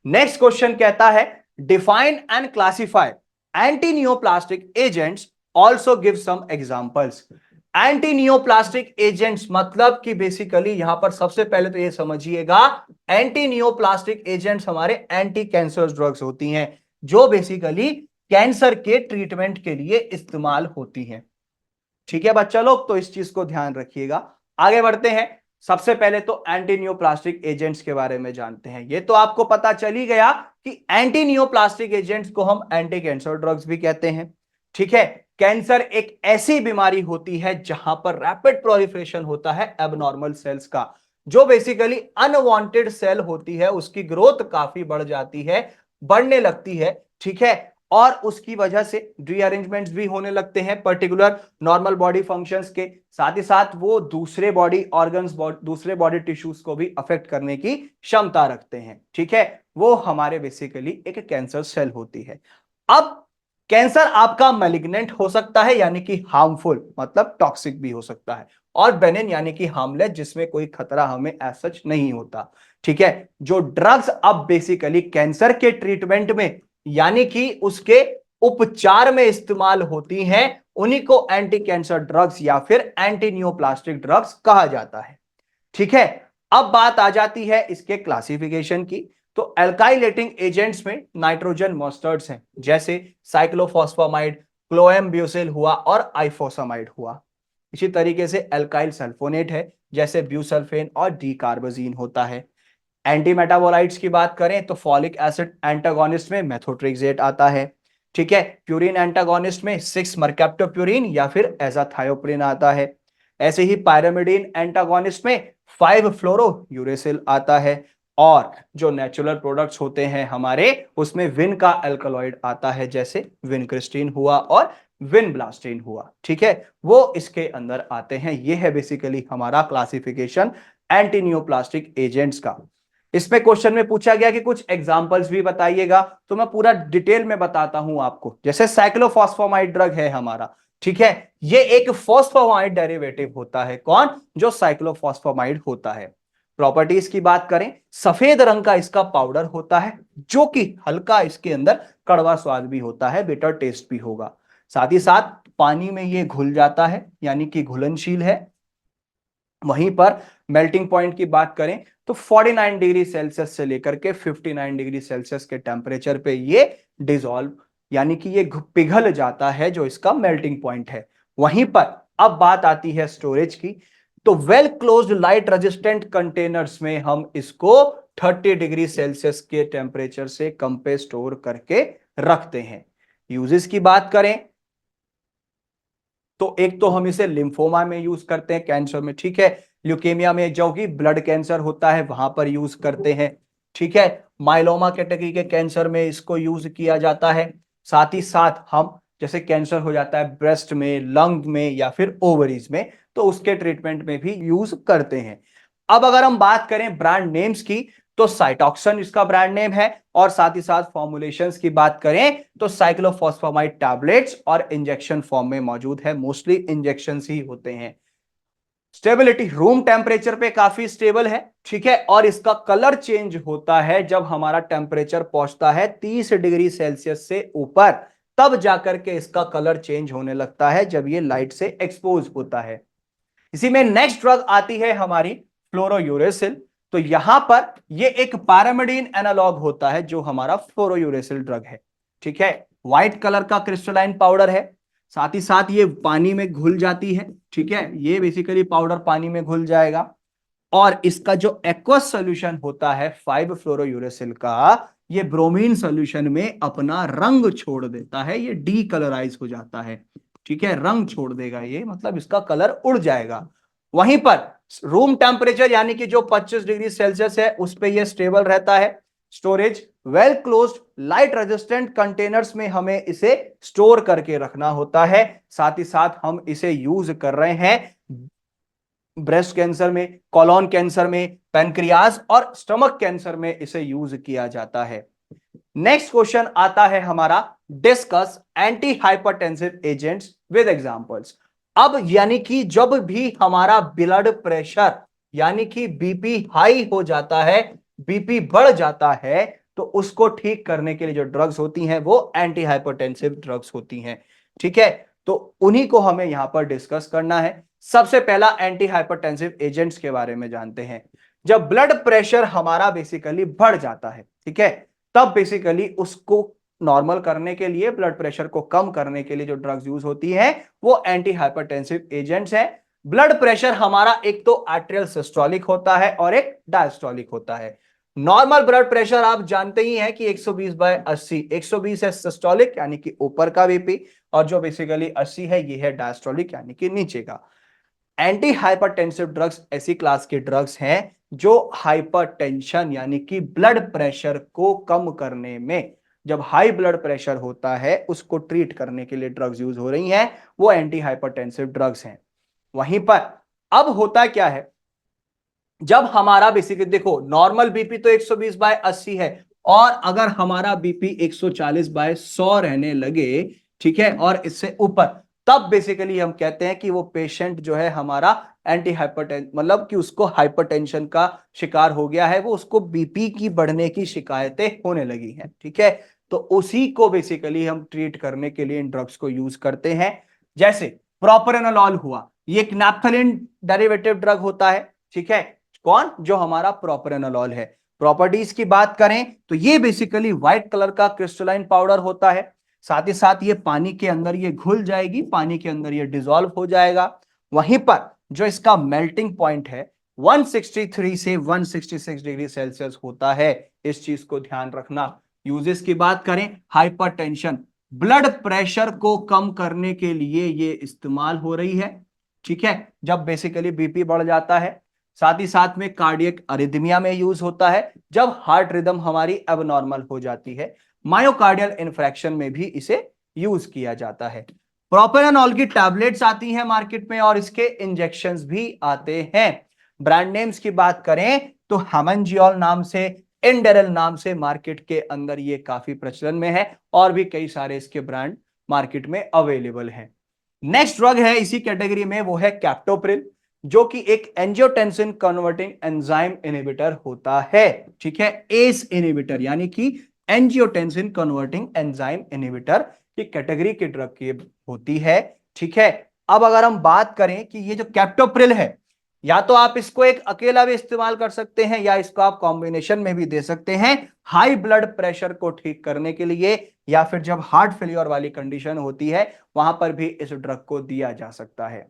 नेक्स्ट क्वेश्चन कहता है, define and classify anti neoplastic agents, also give some examples. Anti neoplastic agents मतलब कि बेसिकली यहां पर सबसे पहले तो ये समझिएगा, एंटी नियोप्लास्टिक एजेंट्स हमारे एंटी कैंसर ड्रग्स होती हैं जो बेसिकली कैंसर के ट्रीटमेंट के लिए इस्तेमाल होती हैं। ठीक है बच्चा लोग, तो इस चीज को ध्यान रखिएगा। आगे बढ़ते हैं। सबसे पहले तो एंटी नियोप्लास्टिक एजेंट्स के बारे में जानते हैं। ये तो आपको पता चल ही गया कि एंटी नियोप्लास्टिक एजेंट्स को हम एंटी कैंसर ड्रग्स भी कहते हैं। ठीक है, कैंसर एक ऐसी बीमारी होती है जहां पर रैपिड प्रोलिफरेशन होता है एबनॉर्मल सेल्स का। जो बेसिकली अनवांटेड सेल होती है उसकी ग्रोथ काफी बढ़ जाती है, बढ़ने लगती है। ठीक है, और उसकी वजह से रीअरेंजमेंट्स भी होने लगते हैं पर्टिकुलर नॉर्मल बॉडी फंक्शंस के, साथ ही साथ वो दूसरे बॉडी ऑर्गन्स, दूसरे बॉडी टिश्यूज को भी अफेक्ट करने की क्षमता रखते हैं। ठीक है, वो हमारे बेसिकली एक कैंसर सेल होती है। अब कैंसर आपका मैलिग्नेंट हो सकता है यानी कि हार्मफुल मतलब टॉक्सिक भी हो सकता है, और बेनिन यानी कि हार्मलेस जिसमें कोई खतरा हमें एज सच नहीं होता। ठीक है, जो ड्रग्स अब बेसिकली कैंसर के ट्रीटमेंट में यानी कि उसके उपचार में इस्तेमाल होती हैं, उन्हीं को एंटी कैंसर ड्रग्स या फिर एंटी नियोप्लास्टिक ड्रग्स कहा जाता है। ठीक है, अब बात आ जाती है इसके क्लासिफिकेशन की। तो अल्काइलेटिंग एजेंट्स में नाइट्रोजन मॉस्टर्ड्स हैं, जैसे साइक्लोफॉस्फामाइड, क्लोएम्ब्यूसिल हुआ और आइफोसामाइड हुआ। इसी तरीके से अल्काइल सल्फोनेट है, जैसे ब्यूसल्फेन और डीकार्बोजीन होता है। एंटी मेटाबोलाइट्स की बात करें तो फॉलिक एसिड एंटागोनिस्ट में मेथोट्रेक्सेट आता है। ठीक है, प्यूरिन एंटागोनिस्ट में 6 मर्केप्टोप्यूरिन या फिर एजाथायोप्रिन आता है। ऐसे ही पायरामिडीन एंटागोनिस्ट में 5 फ्लोरोयूरेसिल आता है। और जो नेचुरल प्रोडक्ट्स होते हैं हमारे, उसमें विन का अल्कलॉइड आता है, जैसे विनक्रिस्टीन हुआ और विनब्लास्टीन हुआ। ठीक है, वो इसके अंदर आते हैं। ये है बेसिकली हमारा क्लासिफिकेशन एंटी नियोप्लास्टिक एजेंट्स का। इसमें क्वेश्चन में पूछा गया कि कुछ एग्जांपल्स भी बताइएगा, तो मैं पूरा डिटेल में बताता हूं आपको। जैसे साइक्लोफॉस्फामाइड ड्रग है हमारा, ठीक है, ये एक फॉस्फोमाइड डेरिवेटिव होता है। कौन? जो साइक्लोफॉस्फामाइड होता है। प्रॉपर्टीज की बात करें, सफेद रंग का इसका पाउडर होता है, जो कि हल्का इसके अंदर कड़वा स्वाद भी होता है, बिटर टेस्ट भी होगा। साथ ही साथ पानी में ये घुल जाता है, यानी कि घुलनशील है। वहीं पर मेल्टिंग पॉइंट की बात करें तो 49 डिग्री सेल्सियस से लेकर के 59 डिग्री सेल्सियस के टेम्परेचर पे ये डिसॉल्व यानी कि ये पिघल जाता है, जो इसका मेल्टिंग पॉइंट है। वहीं पर अब बात आती है स्टोरेज की। तो well closed light resistant containers में हम इसको 30 डिग्री सेल्सियस के टेम्परेचर से कम पे स्टोर करके रखते हैं। यूजेस की बात करें तो एक तो हम इसे लिम्फोमा में यूज करते हैं, कैंसर में। ठीक है, ल्यूकेमिया में जो कि ब्लड कैंसर होता है वहां पर यूज करते हैं। ठीक है, माइलोमा कैटेगरी के कैंसर में इसको यूज किया जाता है। साथ ही साथ हम जैसे कैंसर हो जाता है ब्रेस्ट में, लंग में या फिर ओवरीज में, तो उसके ट्रीटमेंट में भी यूज करते हैं। अब अगर हम बात करें ब्रांड नेम्स की, तो साइटॉक्सन इसका ब्रांड नेम है। और साथ ही साथ फॉर्मुलेशंस की बात करें तो साइक्लोफॉस्फामाइड टैबलेट्स और इंजेक्शन फॉर्म में मौजूद है, मोस्टली इंजेक्शन ही होते हैं। स्टेबिलिटी रूम टेम्परेचर पे काफी स्टेबल है। ठीक है, और इसका कलर चेंज होता है जब हमारा टेम्परेचर पहुंचता है 30 डिग्री सेल्सियस से ऊपर, तब जाकर के इसका कलर चेंज होने लगता है, जब ये लाइट से एक्सपोज होता है। इसी में नेक्स्ट ड्रग आती है हमारी फ्लोरोयूरेसिल। तो यहां पर ये एक पैरामिडीन एनालॉग होता है, जो हमारा फ्लोरोयूरेसिल ड्रग है। ठीक है, व्हाइट कलर का क्रिस्टलाइन पाउडर है। साथ ही साथ ये पानी में घुल जाती है। ठीक है, ये बेसिकली पाउडर पानी में घुल जाएगा। और इसका जो एक्वस सोल्यूशन होता है 5 फ्लोरोयूरेसिल का, ये ब्रोमीन सोल्यूशन में अपना रंग छोड़ देता है, ये डी कलराइज हो जाता है। ठीक है, रंग छोड़ देगा ये, मतलब इसका कलर उड़ जाएगा। वहीं पर रूम टेम्परेचर यानी कि जो 25 डिग्री सेल्सियस है उस पे ये स्टेबल रहता है। Storage well closed light resistant containers में हमें इसे स्टोर करके रखना होता है। साथ ही साथ हम इसे यूज कर रहे हैं ब्रेस्ट कैंसर में, कोलोन कैंसर में, पैनक्रियाज और स्टमक कैंसर में इसे यूज किया जाता है। नेक्स्ट क्वेश्चन आता है हमारा, discuss anti hypertensive agents with examples. अब यानी कि जब भी हमारा ब्लड प्रेशर यानी कि बीपी हाई हो जाता है, बीपी बढ़ जाता है, तो उसको ठीक करने के लिए जो ड्रग्स होती हैं वो एंटी हाइपरटेंसिव ड्रग्स होती हैं। ठीक है, तो उन्हीं को हमें यहां पर डिस्कस करना है। सबसे पहला एंटी हाइपरटेंसिव एजेंट्स के बारे में जानते हैं। जब ब्लड प्रेशर हमारा बेसिकली बढ़ जाता है, ठीक है, तब बेसिकली उसको नॉर्मल करने के लिए, ब्लड प्रेशर को कम करने के लिए जो ड्रग्स यूज होती है वो एंटी हाइपरटेंसिव एजेंट्स है। ब्लड प्रेशर हमारा एक तो आर्टेरियल सिस्टोलिक होता है और एक डायस्टोलिक होता है। नॉर्मल ब्लड प्रेशर आप जानते ही हैं कि 120/80, 120 है सिस्टोलिक यानी कि ऊपर का बीपी, और जो बेसिकली 80 है ये है डायस्टोलिक यानी कि नीचे का। एंटी हाइपरटेंसिव ड्रग्स ऐसी क्लास के ड्रग्स हैं जो हाइपरटेंशन यानी कि ब्लड प्रेशर को कम करने में जब हाई ब्लड प्रेशर होता है उसको ट्रीट करने के लिए ड्रग्स यूज हो रही हैं, वो एंटी हाइपरटेंसिव ड्रग्स हैं। वहीं पर अब होता क्या है, जब हमारा बेसिकली देखो नॉर्मल बीपी तो 120/80 है, और अगर हमारा बीपी 140/100 रहने लगे, ठीक है, और इससे ऊपर, तब बेसिकली हम कहते हैं कि वो पेशेंट जो है हमारा एंटी हाइपरटेंशन, मतलब कि उसको हाइपरटेंशन का शिकार हो गया है, वो उसको बीपी की बढ़ने की शिकायतें होने लगी हैं, ठीक है। तो उसी को बेसिकली हम ट्रीट करने के लिए इन ड्रग्स को यूज करते हैं। जैसे प्रोपरेनोलॉल हुआ, ये एक नैप्थेलिन डेरिवेटिव ड्रग होता है, ठीक है। कौन? जो हमारा प्रोपरेनोलॉल है। प्रॉपर्टीज की बात करें तो ये बेसिकली व्हाइट कलर का क्रिस्टलाइन पाउडर होता है, साथ ही साथ ये पानी के अंदर ये घुल जाएगी, पानी के अंदर ये डिसॉल्व हो जाएगा। वहीं पर जो इसका मेल्टिंग पॉइंट है 163 से 166 डिग्री सेल्सियस होता है, इस चीज को ध्यान रखना। यूजेस की बात करें, हाइपरटेंशन, ब्लड प्रेशर को कम करने के लिए ये इस्तेमाल हो रही है, ठीक है, जब बेसिकली बीपी बढ़ जाता है। साथ ही साथ में कार्डियक अरिथमिया में यूज होता है, जब हार्ट रिदम हमारी एबनॉर्मल हो जाती है। मायोकार्डियल इन्फ्रैक्शन में भी इसे यूज किया जाता है। प्रोपेरानॉल की टैबलेट्स आती हैं मार्केट में, और इसके इंजेक्शंस भी आते हैं। ब्रांड नेम्स की बात करें तो हेमनजियोल नाम से, इंडेरल नाम से मार्केट के अंदर ये काफी प्रचलन में है, और भी कई सारे इसके ब्रांड मार्केट में अवेलेबल हैं। नेक्स्ट ड्रग है इसी कैटेगरी में, वो है कैप्टोप्रिल, जो कि एक एंजियोटेंसिन कन्वर्टिंग एंजाइम इनहिबिटर होता है, ठीक है, एस इनहिबिटर, यानी कि एंजियोटेंसिन कन्वर्टिंग एंजाइम इनहिबिटर की कैटेगरी की ड्रग की होती है, ठीक है। अब अगर हम बात करें कि ये जो कैप्टोप्रिल है, या तो आप इसको एक अकेला भी इस्तेमाल कर सकते हैं, या इसको आप कॉम्बिनेशन में भी दे सकते हैं हाई ब्लड प्रेशर को ठीक करने के लिए, या फिर जब हार्ट फेलियर वाली कंडीशन होती है वहां पर भी इस ड्रग को दिया जा सकता है।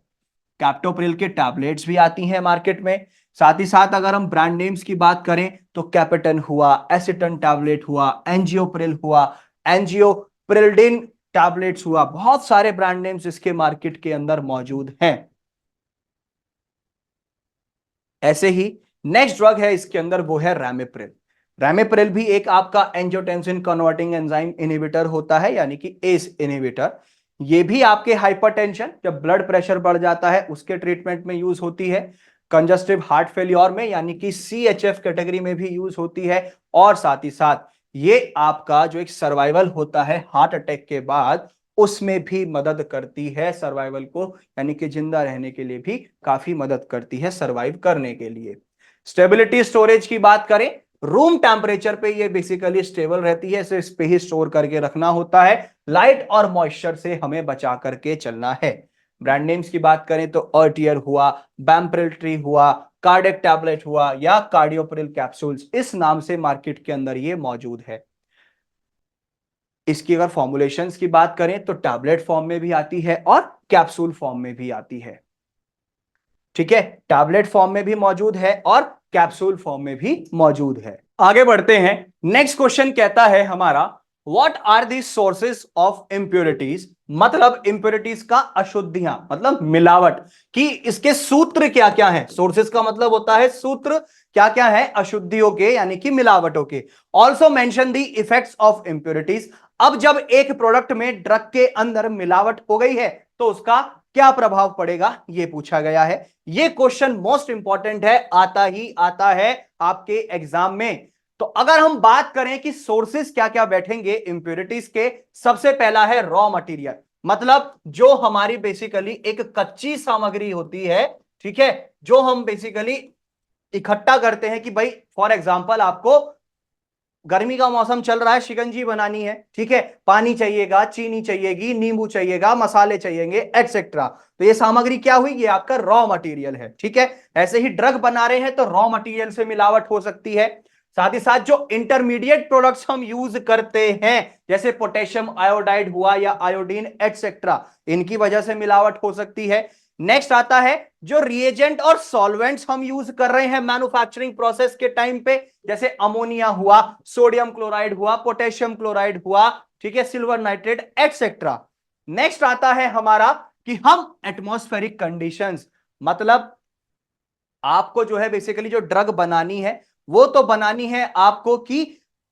कैप्टोप्रिल के टैबलेट्स भी आती हैं मार्केट में। साथ ही साथ अगर हम ब्रांड नेम्स की बात करें तो कैपेटन हुआ, एसिटन टैबलेट हुआ, एंजियोप्रिल हुआ, एंजियोप्रिल्डिन टैबलेट्स हुआ, बहुत सारे ब्रांड नेम्स इसके मार्केट के अंदर मौजूद हैं। ऐसे ही नेक्स्ट ड्रग है इसके अंदर, वो है रैमिप्रिल। रैमिप्रिल भी एक आपका एंजियोटेंसिन कन्वर्टिंग एंजाइम इनहिबिटर होता है, यानी कि एस इनहिबिटर। ये भी आपके हाइपरटेंशन, जब ब्लड प्रेशर बढ़ जाता है उसके ट्रीटमेंट में यूज होती है। कंजस्टिव हार्ट फेलियर में, यानी कि सीएचएफ कैटेगरी में भी यूज होती है। और साथ ही साथ ये आपका जो एक सर्वाइवल होता है हार्ट अटैक के बाद, उसमें भी मदद करती है सर्वाइवल को, यानी कि जिंदा रहने के लिए भी काफी मदद करती है सर्वाइव करने के लिए। स्टेबिलिटी स्टोरेज की बात करें, रूम टेम्परेचर पे ये बेसिकली स्टेबल रहती है, इसे इस पे ही स्टोर करके रखना होता है। लाइट और मॉइस्चर से हमें बचा करके चलना है। ब्रांड नेम्स की बात करें तो अर्टियर हुआ, बैम्प्रिल्ट्री हुआ, कार्डियक टैबलेट हुआ, या कार्डियोप्रिल कैप्सूल्स, इस नाम से मार्केट के अंदर ये मौजूद है। इसकी अगर फॉर्मुलेशंस की बात करें तो टैबलेट फॉर्म में भी आती है और कैप्सूल फॉर्म में भी आती है, ठीक है, टैबलेट फॉर्म में भी मौजूद है और कैप्सूल फॉर्म में भी मौजूद है। आगे बढ़ते हैं। नेक्स्ट क्वेश्चन कहता है हमारा, what are the sources of impurities, मतलब इंप्योरिटीज का अशुद्धियां, मतलब मिलावट, कि इसके सूत्र क्या क्या हैं। सोर्सेज का मतलब होता है सूत्र, क्या क्या है अशुद्धियों के, यानी कि मिलावटों के। Also mention the effects of impurities, अब जब एक प्रोडक्ट में ड्रग के अंदर मिलावट हो गई है तो उसका क्या प्रभाव पड़ेगा, यह पूछा गया है। यह क्वेश्चन मोस्ट इंपॉर्टेंट है, आता ही आता है आपके एग्जाम में। तो अगर हम बात करें कि सोर्सेस क्या क्या बैठेंगे इंप्योरिटीज के, सबसे पहला है रॉ मटेरियल, मतलब जो हमारी बेसिकली एक कच्ची सामग्री होती है, ठीक है, जो हम बेसिकली इकट्ठा करते हैं कि भाई फॉर एग्जांपल आपको गर्मी का मौसम चल रहा है, शिकंजी बनानी है, ठीक है, पानी चाहिएगा, चीनी चाहिएगी, नींबू चाहिएगा, मसाले चाहिएंगे, एटसेट्रा। तो ये सामग्री क्या हुई, ये आपका रॉ मटेरियल है, ठीक है। ऐसे ही ड्रग बना रहे हैं तो रॉ मटेरियल से मिलावट हो सकती है। साथ ही साथ जो इंटरमीडिएट प्रोडक्ट्स हम यूज करते हैं, जैसे पोटेशियम आयोडाइड हुआ या आयोडीन एटसेट्रा, इनकी वजह से मिलावट हो सकती है। नेक्स्ट आता है जो रिएजेंट और सॉल्वेंट्स हम यूज कर रहे हैं मैन्युफैक्चरिंग प्रोसेस के टाइम पे, जैसे अमोनिया हुआ, सोडियम क्लोराइड हुआ, पोटेशियम क्लोराइड हुआ, ठीक है, सिल्वर नाइट्रेट एटसेट्रा। नेक्स्ट आता है हमारा कि हम एटमॉस्फेरिक कंडीशंस, मतलब आपको जो है बेसिकली जो ड्रग बनानी है वो तो बनानी है आपको कि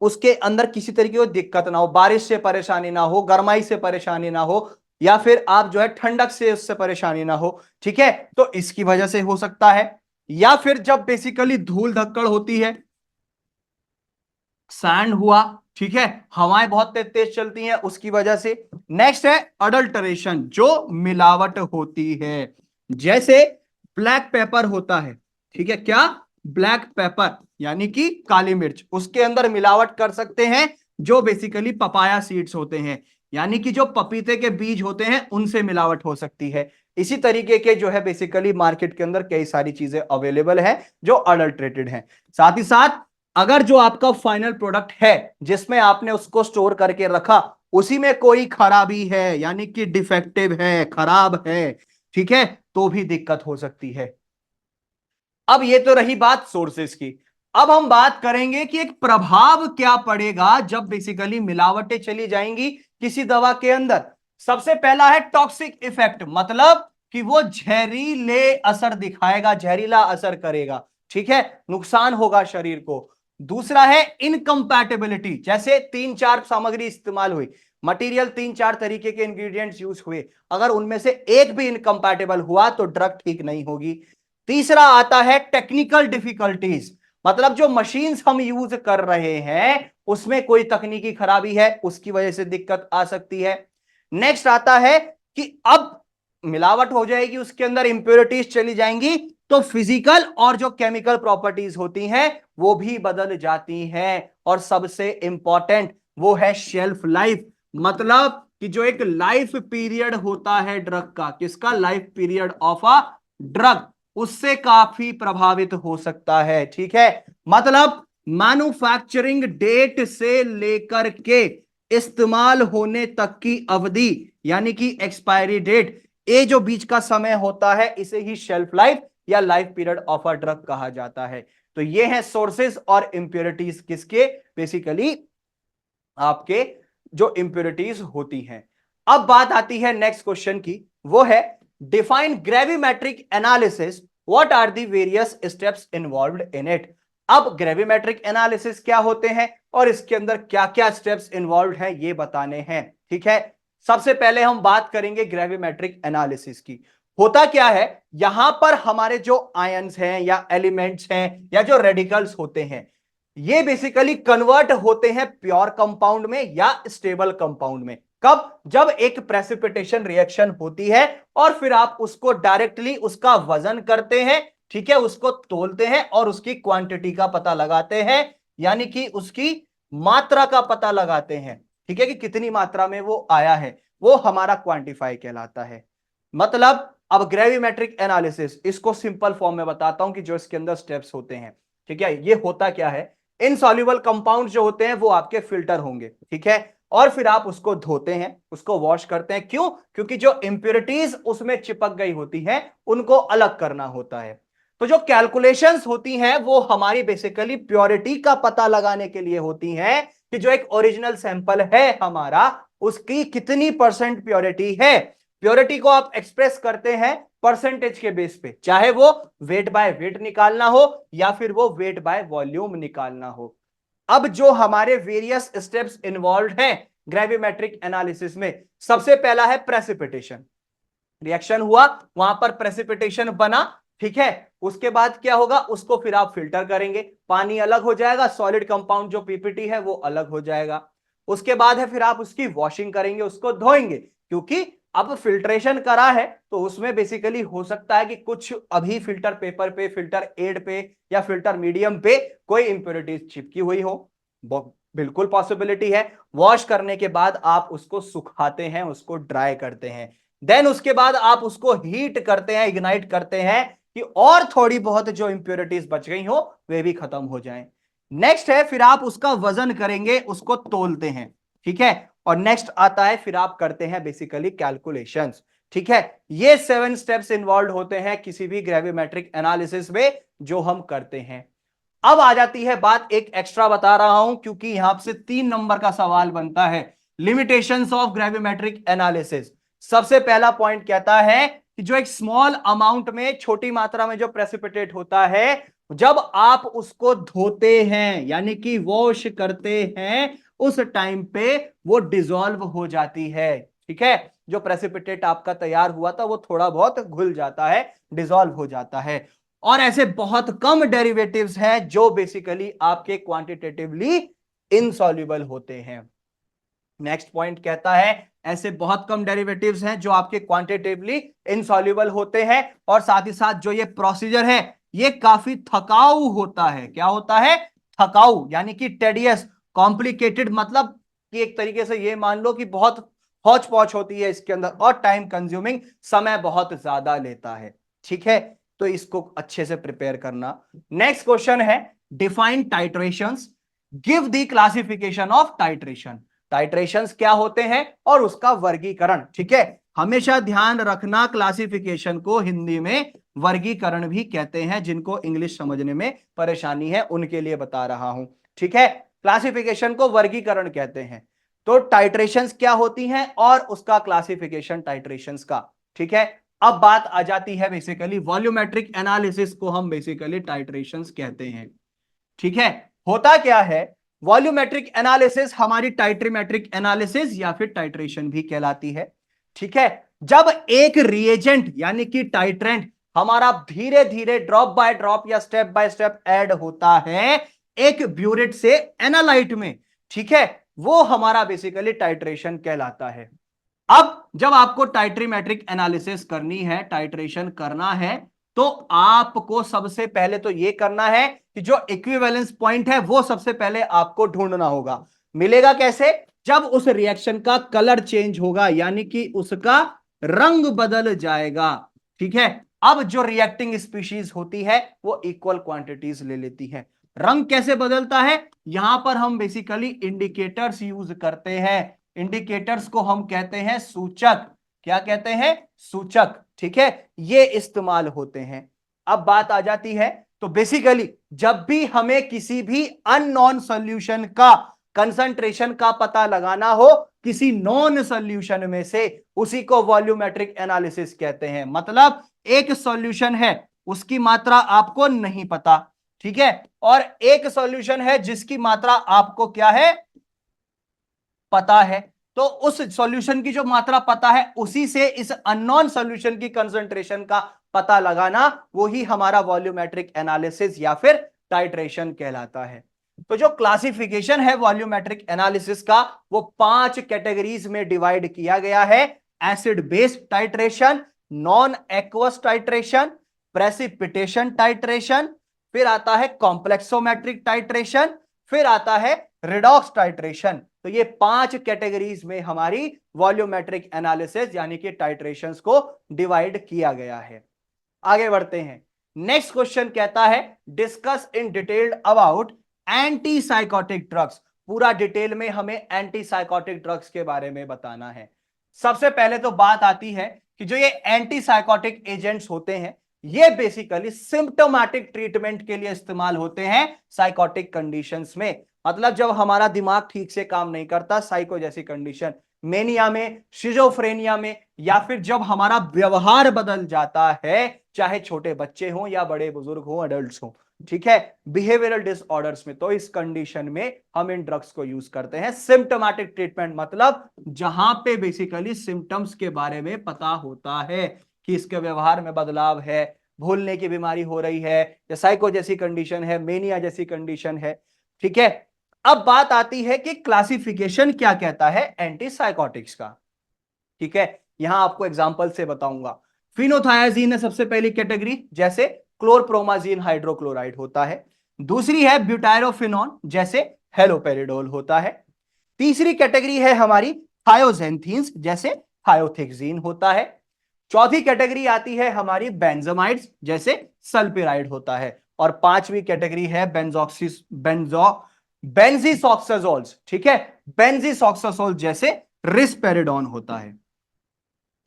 उसके अंदर किसी तरीके की दिक्कत ना हो, बारिश से परेशानी ना हो, गर्माई से परेशानी ना हो, या फिर आप जो है ठंडक से उससे परेशानी ना हो, ठीक है, तो इसकी वजह से हो सकता है। या फिर जब बेसिकली धूल धक्कड़ होती है, सैंड हुआ, ठीक है, हवाएं बहुत तेज तेज चलती हैं उसकी वजह से। नेक्स्ट है अडल्टरेशन, जो मिलावट होती है, जैसे ब्लैक पेपर होता है, ठीक है, क्या, ब्लैक पेपर यानी कि काली मिर्च, उसके अंदर मिलावट कर सकते हैं जो बेसिकली पपाया सीड्स होते हैं, यानी कि जो पपीते के बीज होते हैं उनसे मिलावट हो सकती है। इसी तरीके के जो है बेसिकली मार्केट के अंदर कई सारी चीजें अवेलेबल है जो अडल्ट्रेटेड हैं। साथ ही साथ अगर जो आपका फाइनल प्रोडक्ट है जिसमें आपने उसको स्टोर करके रखा उसी में कोई खराबी है, यानी कि डिफेक्टिव है, खराब है, ठीक है, तो भी दिक्कत हो सकती है। अब ये तो रही बात सोर्सेस की। अब हम बात करेंगे कि एक प्रभाव क्या पड़ेगा जब बेसिकली मिलावटें चली जाएंगी किसी दवा के अंदर। सबसे पहला है टॉक्सिक इफेक्ट, मतलब कि वो जहरीले असर दिखाएगा, जहरीला असर करेगा, ठीक है, नुकसान होगा शरीर को। दूसरा है इनकम्पैटिबिलिटी, जैसे 3-4 सामग्री इस्तेमाल हुई, मटेरियल 3-4 तरीके के इंग्रेडिएंट्स यूज हुए, अगर उनमें से एक भी इनकम्पैटिबल हुआ तो ड्रग ठीक नहीं होगी। तीसरा आता है टेक्निकल डिफिकल्टीज, मतलब जो मशीन्स हम यूज कर रहे हैं उसमें कोई तकनीकी खराबी है, उसकी वजह से दिक्कत आ सकती है। नेक्स्ट आता है कि अब मिलावट हो जाएगी, उसके अंदर इंप्योरिटीज चली जाएंगी, तो फिजिकल और जो केमिकल प्रॉपर्टीज होती हैं वो भी बदल जाती हैं। और सबसे इंपॉर्टेंट वो है शेल्फ लाइफ, मतलब कि जो एक लाइफ पीरियड होता है ड्रग का, किसका, life period of a drug, उससे काफी प्रभावित हो सकता है, ठीक है। मतलब मैन्युफैक्चरिंग डेट से लेकर के इस्तेमाल होने तक की अवधि, यानी कि एक्सपायरी डेट, ये जो बीच का समय होता है इसे ही शेल्फ लाइफ या life period of a drug कहा जाता है। तो ये है सोर्सेज और इंप्योरिटीज किसके, बेसिकली आपके जो इंप्योरिटीज होती हैं। अब बात आती है नेक्स्ट क्वेश्चन की, वो है define gravimetric analysis, what are the various steps involved in it. अब ग्रेविमेट्रिक एनालिसिस क्या होते हैं और इसके अंदर क्या क्या स्टेप्स इन्वॉल्व्ड हैं ये बताने हैं, ठीक है। सबसे पहले हम बात करेंगे ग्रेविमेट्रिक एनालिसिस की। होता क्या है, यहां पर हमारे जो आयंस हैं या एलिमेंट्स हैं या जो रेडिकल्स होते हैं ये बेसिकली कन्वर्ट होते हैं प्योर कंपाउंड में या स्टेबल कंपाउंड में। कब, जब एक प्रेसिपिटेशन रिएक्शन होती है और फिर आप उसको डायरेक्टली उसका वजन करते हैं, ठीक है, उसको तोलते हैं और उसकी क्वांटिटी का पता लगाते हैं, यानी कि उसकी मात्रा का पता लगाते हैं, ठीक है, कि कितनी मात्रा में वो आया है, वो हमारा क्वांटिफाई कहलाता है। मतलब अब ग्रेविमेट्रिक एनालिसिस, इसको सिंपल फॉर्म में बताता हूं कि जो इसके अंदर स्टेप्स होते हैं, ठीक है। ये होता क्या है, इनसॉल्युबल कंपाउंड जो होते हैं वो आपके फिल्टर होंगे, ठीक है, और फिर आप उसको धोते हैं, उसको वॉश करते हैं, क्यों, क्योंकि जो इंप्योरिटीज उसमें चिपक गई होती हैं उनको अलग करना होता है। तो जो कैलकुलेशंस होती हैं वो हमारी बेसिकली प्योरिटी का पता लगाने के लिए होती हैं कि जो एक ओरिजिनल सैंपल है हमारा उसकी कितनी परसेंट प्योरिटी है। प्योरिटी को आप एक्सप्रेस करते हैं परसेंटेज के बेस पे, चाहे वो वेट बाय वेट निकालना हो या फिर वो वेट बाय वॉल्यूम निकालना हो। अब जो हमारे वेरियस स्टेप्स इन्वॉल्व हैं ग्रेविमेट्रिक एनालिसिस में, सबसे पहला है प्रेसिपिटेशन, रिएक्शन हुआ, वहां पर प्रेसिपिटेशन बना, ठीक है, उसके बाद क्या होगा, उसको फिर आप फिल्टर करेंगे, पानी अलग हो जाएगा, सॉलिड कंपाउंड जो पीपीटी है वो अलग हो जाएगा। उसके बाद है फिर आप उसकी वॉशिंग करेंगे, उसको धोएंगे, क्योंकि अब फिल्ट्रेशन करा है तो उसमें बेसिकली हो सकता है कि कुछ अभी फिल्टर पेपर पे, फिल्टर एड पे या फिल्टर मीडियम पे कोई इंप्योरिटीज चिपकी हुई हो, बिल्कुल पॉसिबिलिटी है। वॉश करने के बाद आप उसको सुखाते हैं, उसको ड्राई करते हैं, देन उसके बाद आप उसको हीट करते हैं, इग्नाइट करते हैं कि और थोड़ी बहुत जो इंप्योरिटीज बच गई हो वे भी खत्म हो जाएं। नेक्स्ट है फिर आप उसका वजन करेंगे, उसको तोलते हैं, ठीक है, और नेक्स्ट आता है फिर आप करते हैं बेसिकली कैलकुलेशंस, ठीक है। ये 7 स्टेप्स इन्वॉल्व होते हैं किसी भी ग्रेविमेट्रिक एनालिसिस में जो हम करते हैं। अब आ जाती है बात, एक एक्स्ट्रा बता रहा हूं क्योंकि यहां से 3 नंबर का सवाल बनता है, लिमिटेशंस ऑफ ग्रेविमेट्रिक एनालिसिस। सबसे पहला पॉइंट कहता है कि जो एक स्मॉल अमाउंट में, छोटी मात्रा में जो प्रेसिपिटेट होता है जब आप उसको धोते हैं यानी कि वॉश करते हैं, उस टाइम पे वो डिसॉल्व हो जाती है। ठीक है, जो प्रेसिपिटेट आपका तैयार हुआ था वो थोड़ा बहुत घुल जाता है, डिसॉल्व हो जाता है। और ऐसे बहुत कम डेरिवेटिव्स हैं जो बेसिकली आपके क्वांटिटेटिवली इनसॉल्युबल होते हैं। नेक्स्ट पॉइंट कहता है ऐसे बहुत कम डेरिवेटिव्स हैं जो आपके क्वांटिटेटिवली इनसॉल्युबल होते हैं, और साथ ही साथ जो ये प्रोसीजर है ये काफी थकाऊ होता है। क्या होता है? थकाऊ, यानी कि टेडियस, कॉम्प्लिकेटेड, मतलब कि एक तरीके से ये मान लो कि बहुत हौच पौच होती है इसके अंदर, और टाइम कंज्यूमिंग, समय बहुत ज्यादा लेता है। ठीक है, तो इसको अच्छे से प्रिपेयर करना। नेक्स्ट क्वेश्चन है define titrations, give the classification of titration. Titrations क्या होते हैं और उसका वर्गीकरण। ठीक है, हमेशा ध्यान रखना क्लासिफिकेशन को हिंदी में वर्गीकरण भी कहते हैं। जिनको इंग्लिश समझने में परेशानी है उनके लिए बता रहा हूं। ठीक है, क्लासिफिकेशन को वर्गीकरण कहते हैं। तो टाइट्रेशंस क्या होती हैं और उसका क्लासिफिकेशन टाइट्रेशंस का। ठीक है, अब बात आ जाती है बेसिकली वॉल्यूमेट्रिक एनालिसिस को हम बेसिकली टाइट्रेशंस कहते हैं। ठीक है, होता क्या है, वॉल्यूमेट्रिक एनालिसिस हमारी टाइट्रीमेट्रिक एनालिसिस या फिर टाइट्रेशन भी कहलाती है। ठीक है, जब एक रिएजेंट यानी कि टाइट्रेंट हमारा धीरे धीरे ड्रॉप बाय ड्रॉप या स्टेप बाय स्टेप ऐड होता है एक ब्यूरेट से एनालाइट में, ठीक है, वो हमारा बेसिकली टाइट्रेशन कहलाता है। अब जब आपको टाइट्रीमेट्रिक एनालिसिस करनी है, टाइट्रेशन करना है, तो आपको सबसे पहले तो यह करना है कि जो इक्विवेलेंस पॉइंट है वो सबसे पहले आपको ढूंढना होगा। मिलेगा कैसे? जब उस रिएक्शन का कलर चेंज होगा, यानी कि उसका रंग बदल जाएगा। ठीक है, अब जो रिएक्टिंग स्पीशीज होती है वो इक्वल क्वांटिटीज ले लेती है। रंग कैसे बदलता है? यहां पर हम बेसिकली इंडिकेटर्स यूज करते हैं। इंडिकेटर्स को हम कहते हैं सूचक। क्या कहते हैं? सूचक। ठीक है, ये इस्तेमाल होते हैं। अब बात आ जाती है, तो बेसिकली जब भी हमें किसी भी अननोन सॉल्यूशन का कंसंट्रेशन का पता लगाना हो किसी नॉन सॉल्यूशन में से, उसी को वॉल्यूमेट्रिक एनालिसिस कहते हैं। मतलब एक सॉल्यूशन है उसकी मात्रा आपको नहीं पता, ठीक है, और एक सॉल्यूशन है जिसकी मात्रा आपको क्या है? पता है। तो उस सॉल्यूशन की जो मात्रा पता है उसी से इस अननोन सॉल्यूशन की कंसंट्रेशन का पता लगाना, वो ही हमारा वॉल्यूमेट्रिक एनालिसिस या फिर टाइट्रेशन कहलाता है। तो जो क्लासिफिकेशन है वॉल्यूमेट्रिक एनालिसिस का, वो 5 कैटेगरीज में डिवाइड किया गया है। Acid based titration, non aqueous titration, precipitation titration, फिर आता है कॉम्प्लेक्सोमेट्रिक टाइट्रेशन, फिर आता है रिडॉक्स टाइट्रेशन। तो ये 5 कैटेगरीज में हमारी वॉल्यूमेट्रिक एनालिसिस यानी कि टाइट्रेशंस को डिवाइड किया गया है। आगे बढ़ते हैं। नेक्स्ट क्वेश्चन कहता है discuss in detailed about antipsychotic drugs. पूरा डिटेल में हमें एंटीसाइकोटिक ड्रग्स के बारे में बताना है। सबसे पहले तो बात आती है कि जो ये एंटीसाइकोटिक एजेंट्स होते हैं ये बेसिकली सिम्प्टोमेटिक ट्रीटमेंट के लिए इस्तेमाल होते हैं साइकोटिक कंडीशंस में। मतलब जब हमारा दिमाग ठीक से काम नहीं करता, साइको जैसी कंडीशन, मेनिया में, शिजोफ्रेनिया में, या फिर जब हमारा व्यवहार बदल जाता है, चाहे छोटे बच्चे हों या बड़े बुजुर्ग हों, एडल्ट्स हों, ठीक है, बिहेवियरल डिसऑर्डर्स में, तो इस कंडीशन में हम इन ड्रग्स को यूज करते हैं। सिम्प्टोमेटिक ट्रीटमेंट मतलब जहां पे बेसिकली सिम्टम्स के बारे में पता होता है कि इसके व्यवहार में बदलाव है, भूलने की बीमारी हो रही है, या साइको जैसी कंडीशन है, मेनिया जैसी कंडीशन है। ठीक है, अब बात आती है कि क्लासिफिकेशन क्या कहता है एंटीसाइकोटिक्स का। ठीक है, यहां आपको एग्जांपल से बताऊंगा। फिनोथायाजीन है सबसे पहली कैटेगरी, जैसे क्लोरप्रोमाजीन हाइड्रोक्लोराइड होता है। दूसरी है ब्यूटायरोफिनॉन, जैसे हेलोपेरिडोल होता है। तीसरी कैटेगरी है हमारी थायोजेंथीन्स, जैसे थायोथिक्सीन होता है। चौथी कैटेगरी आती है हमारी बेंजामाइड्स, जैसे सल्पिराइड होता है। और पांचवी कैटेगरी है बेंजीसॉक्साजोल्स, ठीक है, बेंजीसॉक्साजोल जैसे रिस्पेरिडोन होता है।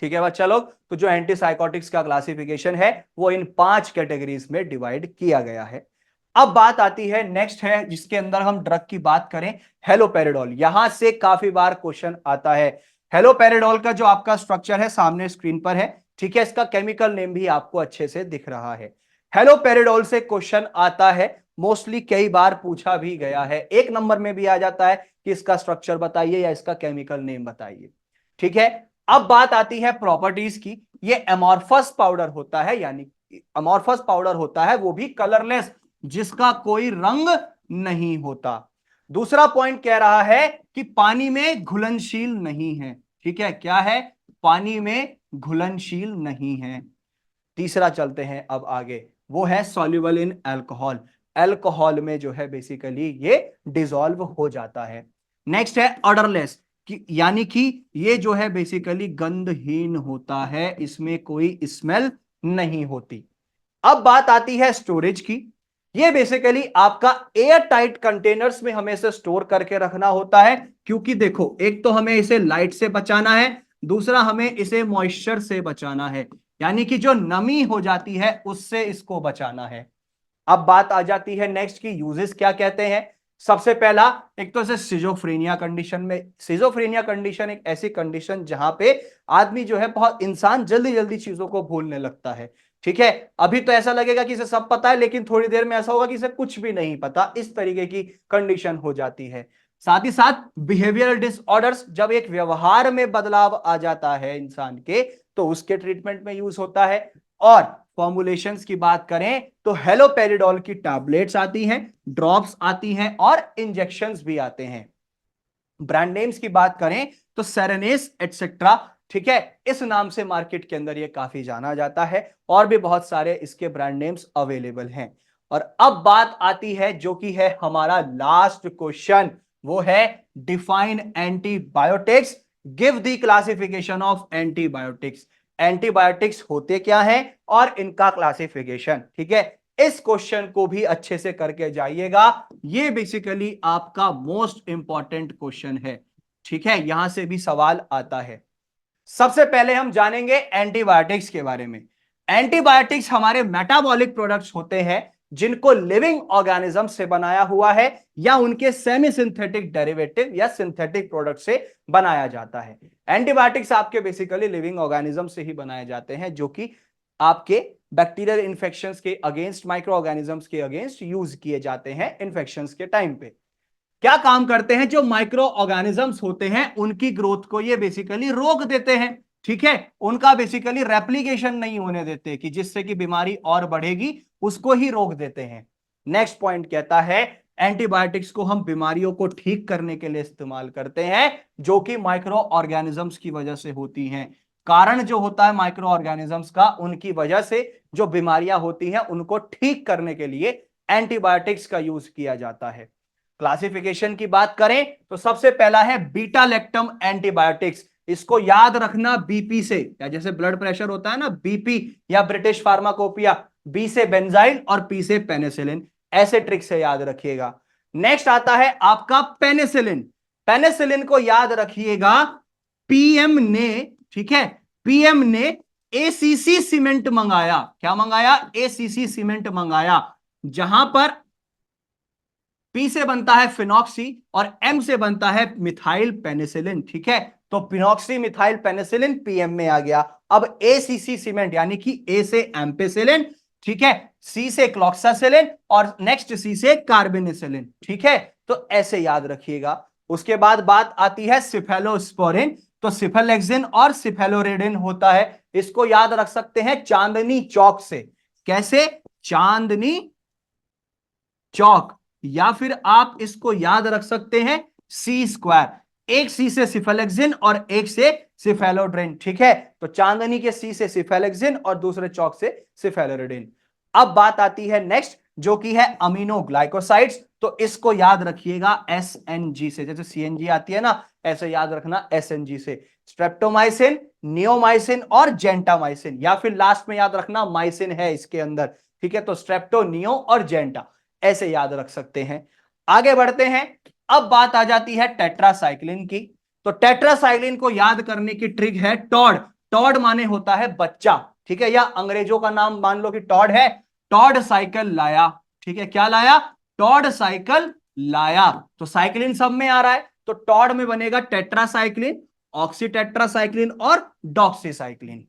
ठीक है बच्चा लोग, तो जो एंटीसाइकोटिक्स का क्लासिफिकेशन है वो इन 5 कैटेगरीज में डिवाइड किया गया है। अब बात आती है नेक्स्ट है जिसके अंदर हम ड्रग की बात करें, हेलोपेरिडोल। यहां से काफी बार क्वेश्चन आता है। हेलोपेरिडोल का जो आपका स्ट्रक्चर है सामने स्क्रीन पर है, ठीक है, इसका केमिकल नेम भी आपको अच्छे से दिख रहा है। हेलोपेरिडोल से क्वेश्चन आता है, मोस्टली कई बार पूछा भी गया है, 1 नंबर में भी आ जाता है कि इसका स्ट्रक्चर बताइए या इसका केमिकल नेम बताइए। ठीक है, अब बात आती है प्रॉपर्टीज की। ये अमॉर्फस पाउडर होता है, यानी अमॉर्फस पाउडर होता है वो भी कलरलेस, जिसका कोई रंग नहीं होता। दूसरा पॉइंट कह रहा है कि पानी में घुलनशील नहीं है। ठीक है, क्या है? पानी में घुलनशील नहीं है। तीसरा चलते हैं अब आगे, वो है सॉल्युबल इन अल्कोहल। अल्कोहल में जो है बेसिकली ये डिसॉल्व हो जाता है। नेक्स्ट है ऑर्डरलेस, यानी कि ये जो है बेसिकली गंधहीन होता है, इसमें कोई स्मेल नहीं होती। अब बात आती है स्टोरेज की। ये बेसिकली आपका एयर टाइट कंटेनर्स में हमें इसे स्टोर करके रखना होता है, क्योंकि देखो एक तो हमें इसे लाइट से बचाना है, दूसरा हमें इसे मॉइस्चर से बचाना है, यानी कि जो नमी हो जाती है उससे इसको बचाना है। अब बात आ जाती है नेक्स्ट की यूजेस क्या कहते हैं। सबसे पहला, एक तो इसे सिजोफ्रेनिया कंडीशन में, सिजोफ्रेनिया कंडीशन एक ऐसी कंडीशन जहां पे आदमी जो है बहुत, इंसान जल्दी जल्दी चीजों को भूलने लगता है। ठीक है, अभी तो ऐसा लगेगा कि इसे सब पता है, लेकिन थोड़ी देर में ऐसा होगा कि इसे कुछ भी नहीं पता, इस तरीके की कंडीशन हो जाती है। साथ ही साथ बिहेवियरल डिसऑर्डर्स, जब एक व्यवहार में बदलाव आ जाता है इंसान के, तो उसके ट्रीटमेंट में यूज होता है। और फॉर्मुलेशंस की बात करें तो हेलोपेरिडोल की टैबलेट्स आती हैं, ड्रॉप्स आती हैं और इंजेक्शंस भी आते हैं। ब्रांड नेम्स की बात करें तो सेरेनेस एटसेट्रा, ठीक है, इस नाम से मार्केट के अंदर ये काफी जाना जाता है, और भी बहुत सारे इसके ब्रांड नेम्स अवेलेबल हैं। और अब बात आती है जो कि है हमारा लास्ट क्वेश्चन, वो है define antibiotics, give the classification of antibiotics. Antibiotics होते क्या हैं और इनका क्लासिफिकेशन। ठीक है, इस क्वेश्चन को भी अच्छे से करके जाइएगा, ये बेसिकली आपका मोस्ट इंपॉर्टेंट क्वेश्चन है। ठीक है, यहां से भी सवाल आता है। सबसे पहले हम जानेंगे एंटीबायोटिक्स के बारे में। एंटीबायोटिक्स हमारे मेटाबॉलिक प्रोडक्ट्स होते हैं जिनको लिविंग ऑर्गेनिज्म से बनाया हुआ है या उनके सेमी सिंथेटिक डेरिवेटिव या सिंथेटिक प्रोडक्ट से बनाया जाता है। एंटीबायोटिक्स आपके बेसिकली लिविंग ऑर्गेनिज्म से ही बनाए जाते हैं, जो कि आपके बैक्टीरियल इन्फेक्शंस के अगेंस्ट, माइक्रो ऑर्गेनिजम्स के अगेंस्ट यूज किए जाते हैं इन्फेक्शंस के टाइम पे। क्या काम करते हैं? जो माइक्रो ऑर्गेनिजम्स होते हैं उनकी ग्रोथ को ये बेसिकली रोक देते हैं। ठीक है, उनका बेसिकली रेप्लिकेशन नहीं होने देते, कि जिससे कि बीमारी और बढ़ेगी, उसको ही रोक देते हैं। नेक्स्ट पॉइंट कहता है एंटीबायोटिक्स को हम बीमारियों को ठीक करने के लिए इस्तेमाल करते हैं, जो कि माइक्रो ऑर्गेनिजम्स की वजह से होती हैं। कारण जो होता है माइक्रो ऑर्गेनिजम्स का, उनकी वजह से जो बीमारियां होती हैं उनको ठीक करने के लिए एंटीबायोटिक्स का यूज किया जाता है। क्लासिफिकेशन की बात करें तो सबसे पहला है बीटा लैक्टम एंटीबायोटिक्स। इसको याद रखना बीपी से, या जैसे ब्लड प्रेशर होता है ना, बीपी या ब्रिटिश फार्माकोपिया, बी से बेंजाइल और पी से पेनिसिलिन, ऐसे ट्रिक से याद रखिएगा। नेक्स्ट आता है आपका पेनिसिलिन। पेनिसिलिन को याद रखिएगा, पीएम ने, ठीक है, पीएम ने एसीसी सीमेंट मंगाया। क्या मंगाया? एसीसी सीमेंट मंगाया, जहां पर पी से बनता है फिनॉक्सी और एम से बनता है मिथाइल पेनिसिलिन। ठीक है, तो फिनॉक्सी मिथाइल पेनिसिलिन पीएम में आ गया। अब एसीसी सीमेंट, यानी कि ए से एम्पेसिलिन, ठीक है, सी से क्लॉक्सासिलिन और नेक्स्ट सी से कार्बेनिसिलिन। ठीक है, तो ऐसे याद रखिएगा। उसके बाद बात आती है सिफेलोस्पोरिन। तो सिफेलेक्सिन और सिफेलोरिडिन होता है, इसको याद रख सकते हैं चांदनी चौक से। कैसे? चांदनी चौक, या फिर आप इसको याद रख सकते हैं सी स्क्वायर। एक सी से सिफेलेक्सिन और एक से सिफेलोड्रिन। ठीक है, तो चांदनी के सी से सिफेलेक्सिन और दूसरे चौक से सिफेलोरिडिन। अब बात आती है नेक्स्ट, जो कि है अमीनो ग्लाइकोसाइड्स। तो इसको याद रखिएगा एसएनजी से, जैसे सीएनजी आती है ना, ऐसे याद रखना एसएनजी से। स्ट्रेप्टोमाइसिन, नियोमाइसिन और जेंटामाइसिन, या फिर लास्ट में याद रखना माइसिन है इसके अंदर। ठीक है, तो स्ट्रेप्टो, नियो और जेंटा, ऐसे याद रख सकते हैं। आगे बढ़ते हैं। अब बात आ जाती है टेट्रासाइक्लिन की। तो टेट्रासाइक्लिन को याद करने की ट्रिक है टॉड। टॉड माने होता है बच्चा। ठीक है, या अंग्रेजों का नाम मान लो कि टॉड है। टॉड साइकिल लाया। ठीक है, क्या लाया? टॉड साइकिल लाया। तो साइक्लिन सब में आ रहा है, तो टॉड में बनेगा टेट्रासाइक्लिन, ऑक्सीटेट्रासाइक्लिन और डॉक्सीसाइक्लिन।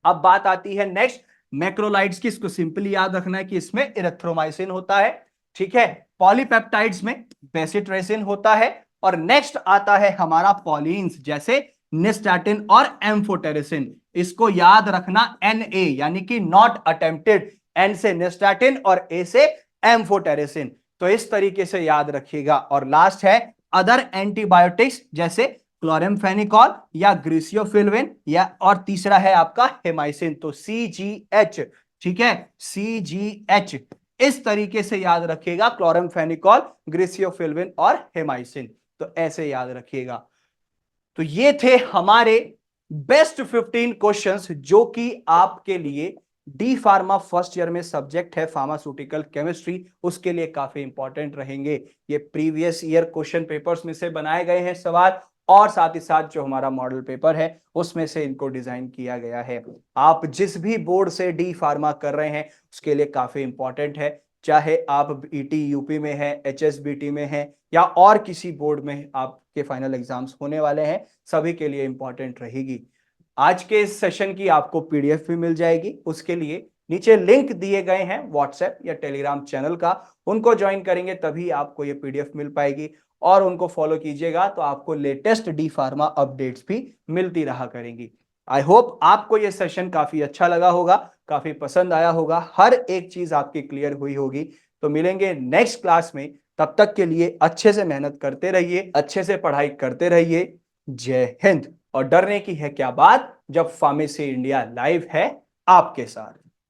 अब बात आती है नेक्स्ट, मैक्रोलाइड्स की, इसको सिंपली याद रखना है कि इसमें इरेथ्रोमाइसिन होता है, ठीक है। पॉलीपेप्टाइड्स में बेसिट्रेसिन होता है, और नेक्स्ट आता है हमारा पॉलीन्स, जैसे निस्टैटिन और एम्फोटेरिसिन। इसको याद रखना Na, यानी कि नॉट अटेम्प्टेड, N से निस्टैटिन और A से एम्फोटेरिसिन। तो इस तरीके से याद रखिएगा। और लास्ट है अदर एंटीबायोटिक्स, जैसे क्लोरेमफेनिकॉल या ग्रीसियोफिल्विन, या और तीसरा है आपका हेमाइसिन, तो CGH, ठीक है, CGH। इस तरीके से याद रखिएगा, क्लोरेमफेनिकॉल, ग्रीसियोफिल्विन और हेमाइसिन। तो ऐसे याद रखिएगा। तो ये थे हमारे बेस्ट 15 क्वेश्चंस, जो कि आपके लिए डी फार्मा फर्स्ट ईयर में सब्जेक्ट है फार्मास्यूटिकल केमिस्ट्री, उसके लिए काफी इंपॉर्टेंट रहेंगे। ये प्रीवियस ईयर क्वेश्चन पेपर्स में से बनाए गए हैं सवाल, और साथ ही साथ जो हमारा मॉडल पेपर है उसमें से इनको डिजाइन किया गया है। आप जिस भी बोर्ड से डी फार्मा कर रहे हैं उसके लिए काफी इंपॉर्टेंट है, चाहे आप ईटी यूपी में है, HSBT में है, या और किसी बोर्ड में आपके फाइनल एग्जाम्स होने वाले हैं, सभी के लिए इंपॉर्टेंट रहेगी। आज के इस सेशन की आपको PDF भी मिल जाएगी। उसके लिए नीचे लिंक दिए गए हैं व्हाट्सएप या टेलीग्राम चैनल का, उनको ज्वाइन करेंगे तभी आपको ये PDF मिल पाएगी, और उनको फॉलो कीजिएगा तो आपको लेटेस्ट डी फार्मा अपडेट्स भी मिलती रहा करेंगी। आई होप आपको ये सेशन काफी अच्छा लगा होगा, काफी पसंद आया होगा, हर एक चीज आपकी क्लियर हुई होगी। तो मिलेंगे नेक्स्ट क्लास में, तब तक के लिए अच्छे से मेहनत करते रहिए, अच्छे से पढ़ाई करते रहिए। जय हिंद। और डरने की है क्या बात, जब फार्मेसी इंडिया लाइव है आपके साथ।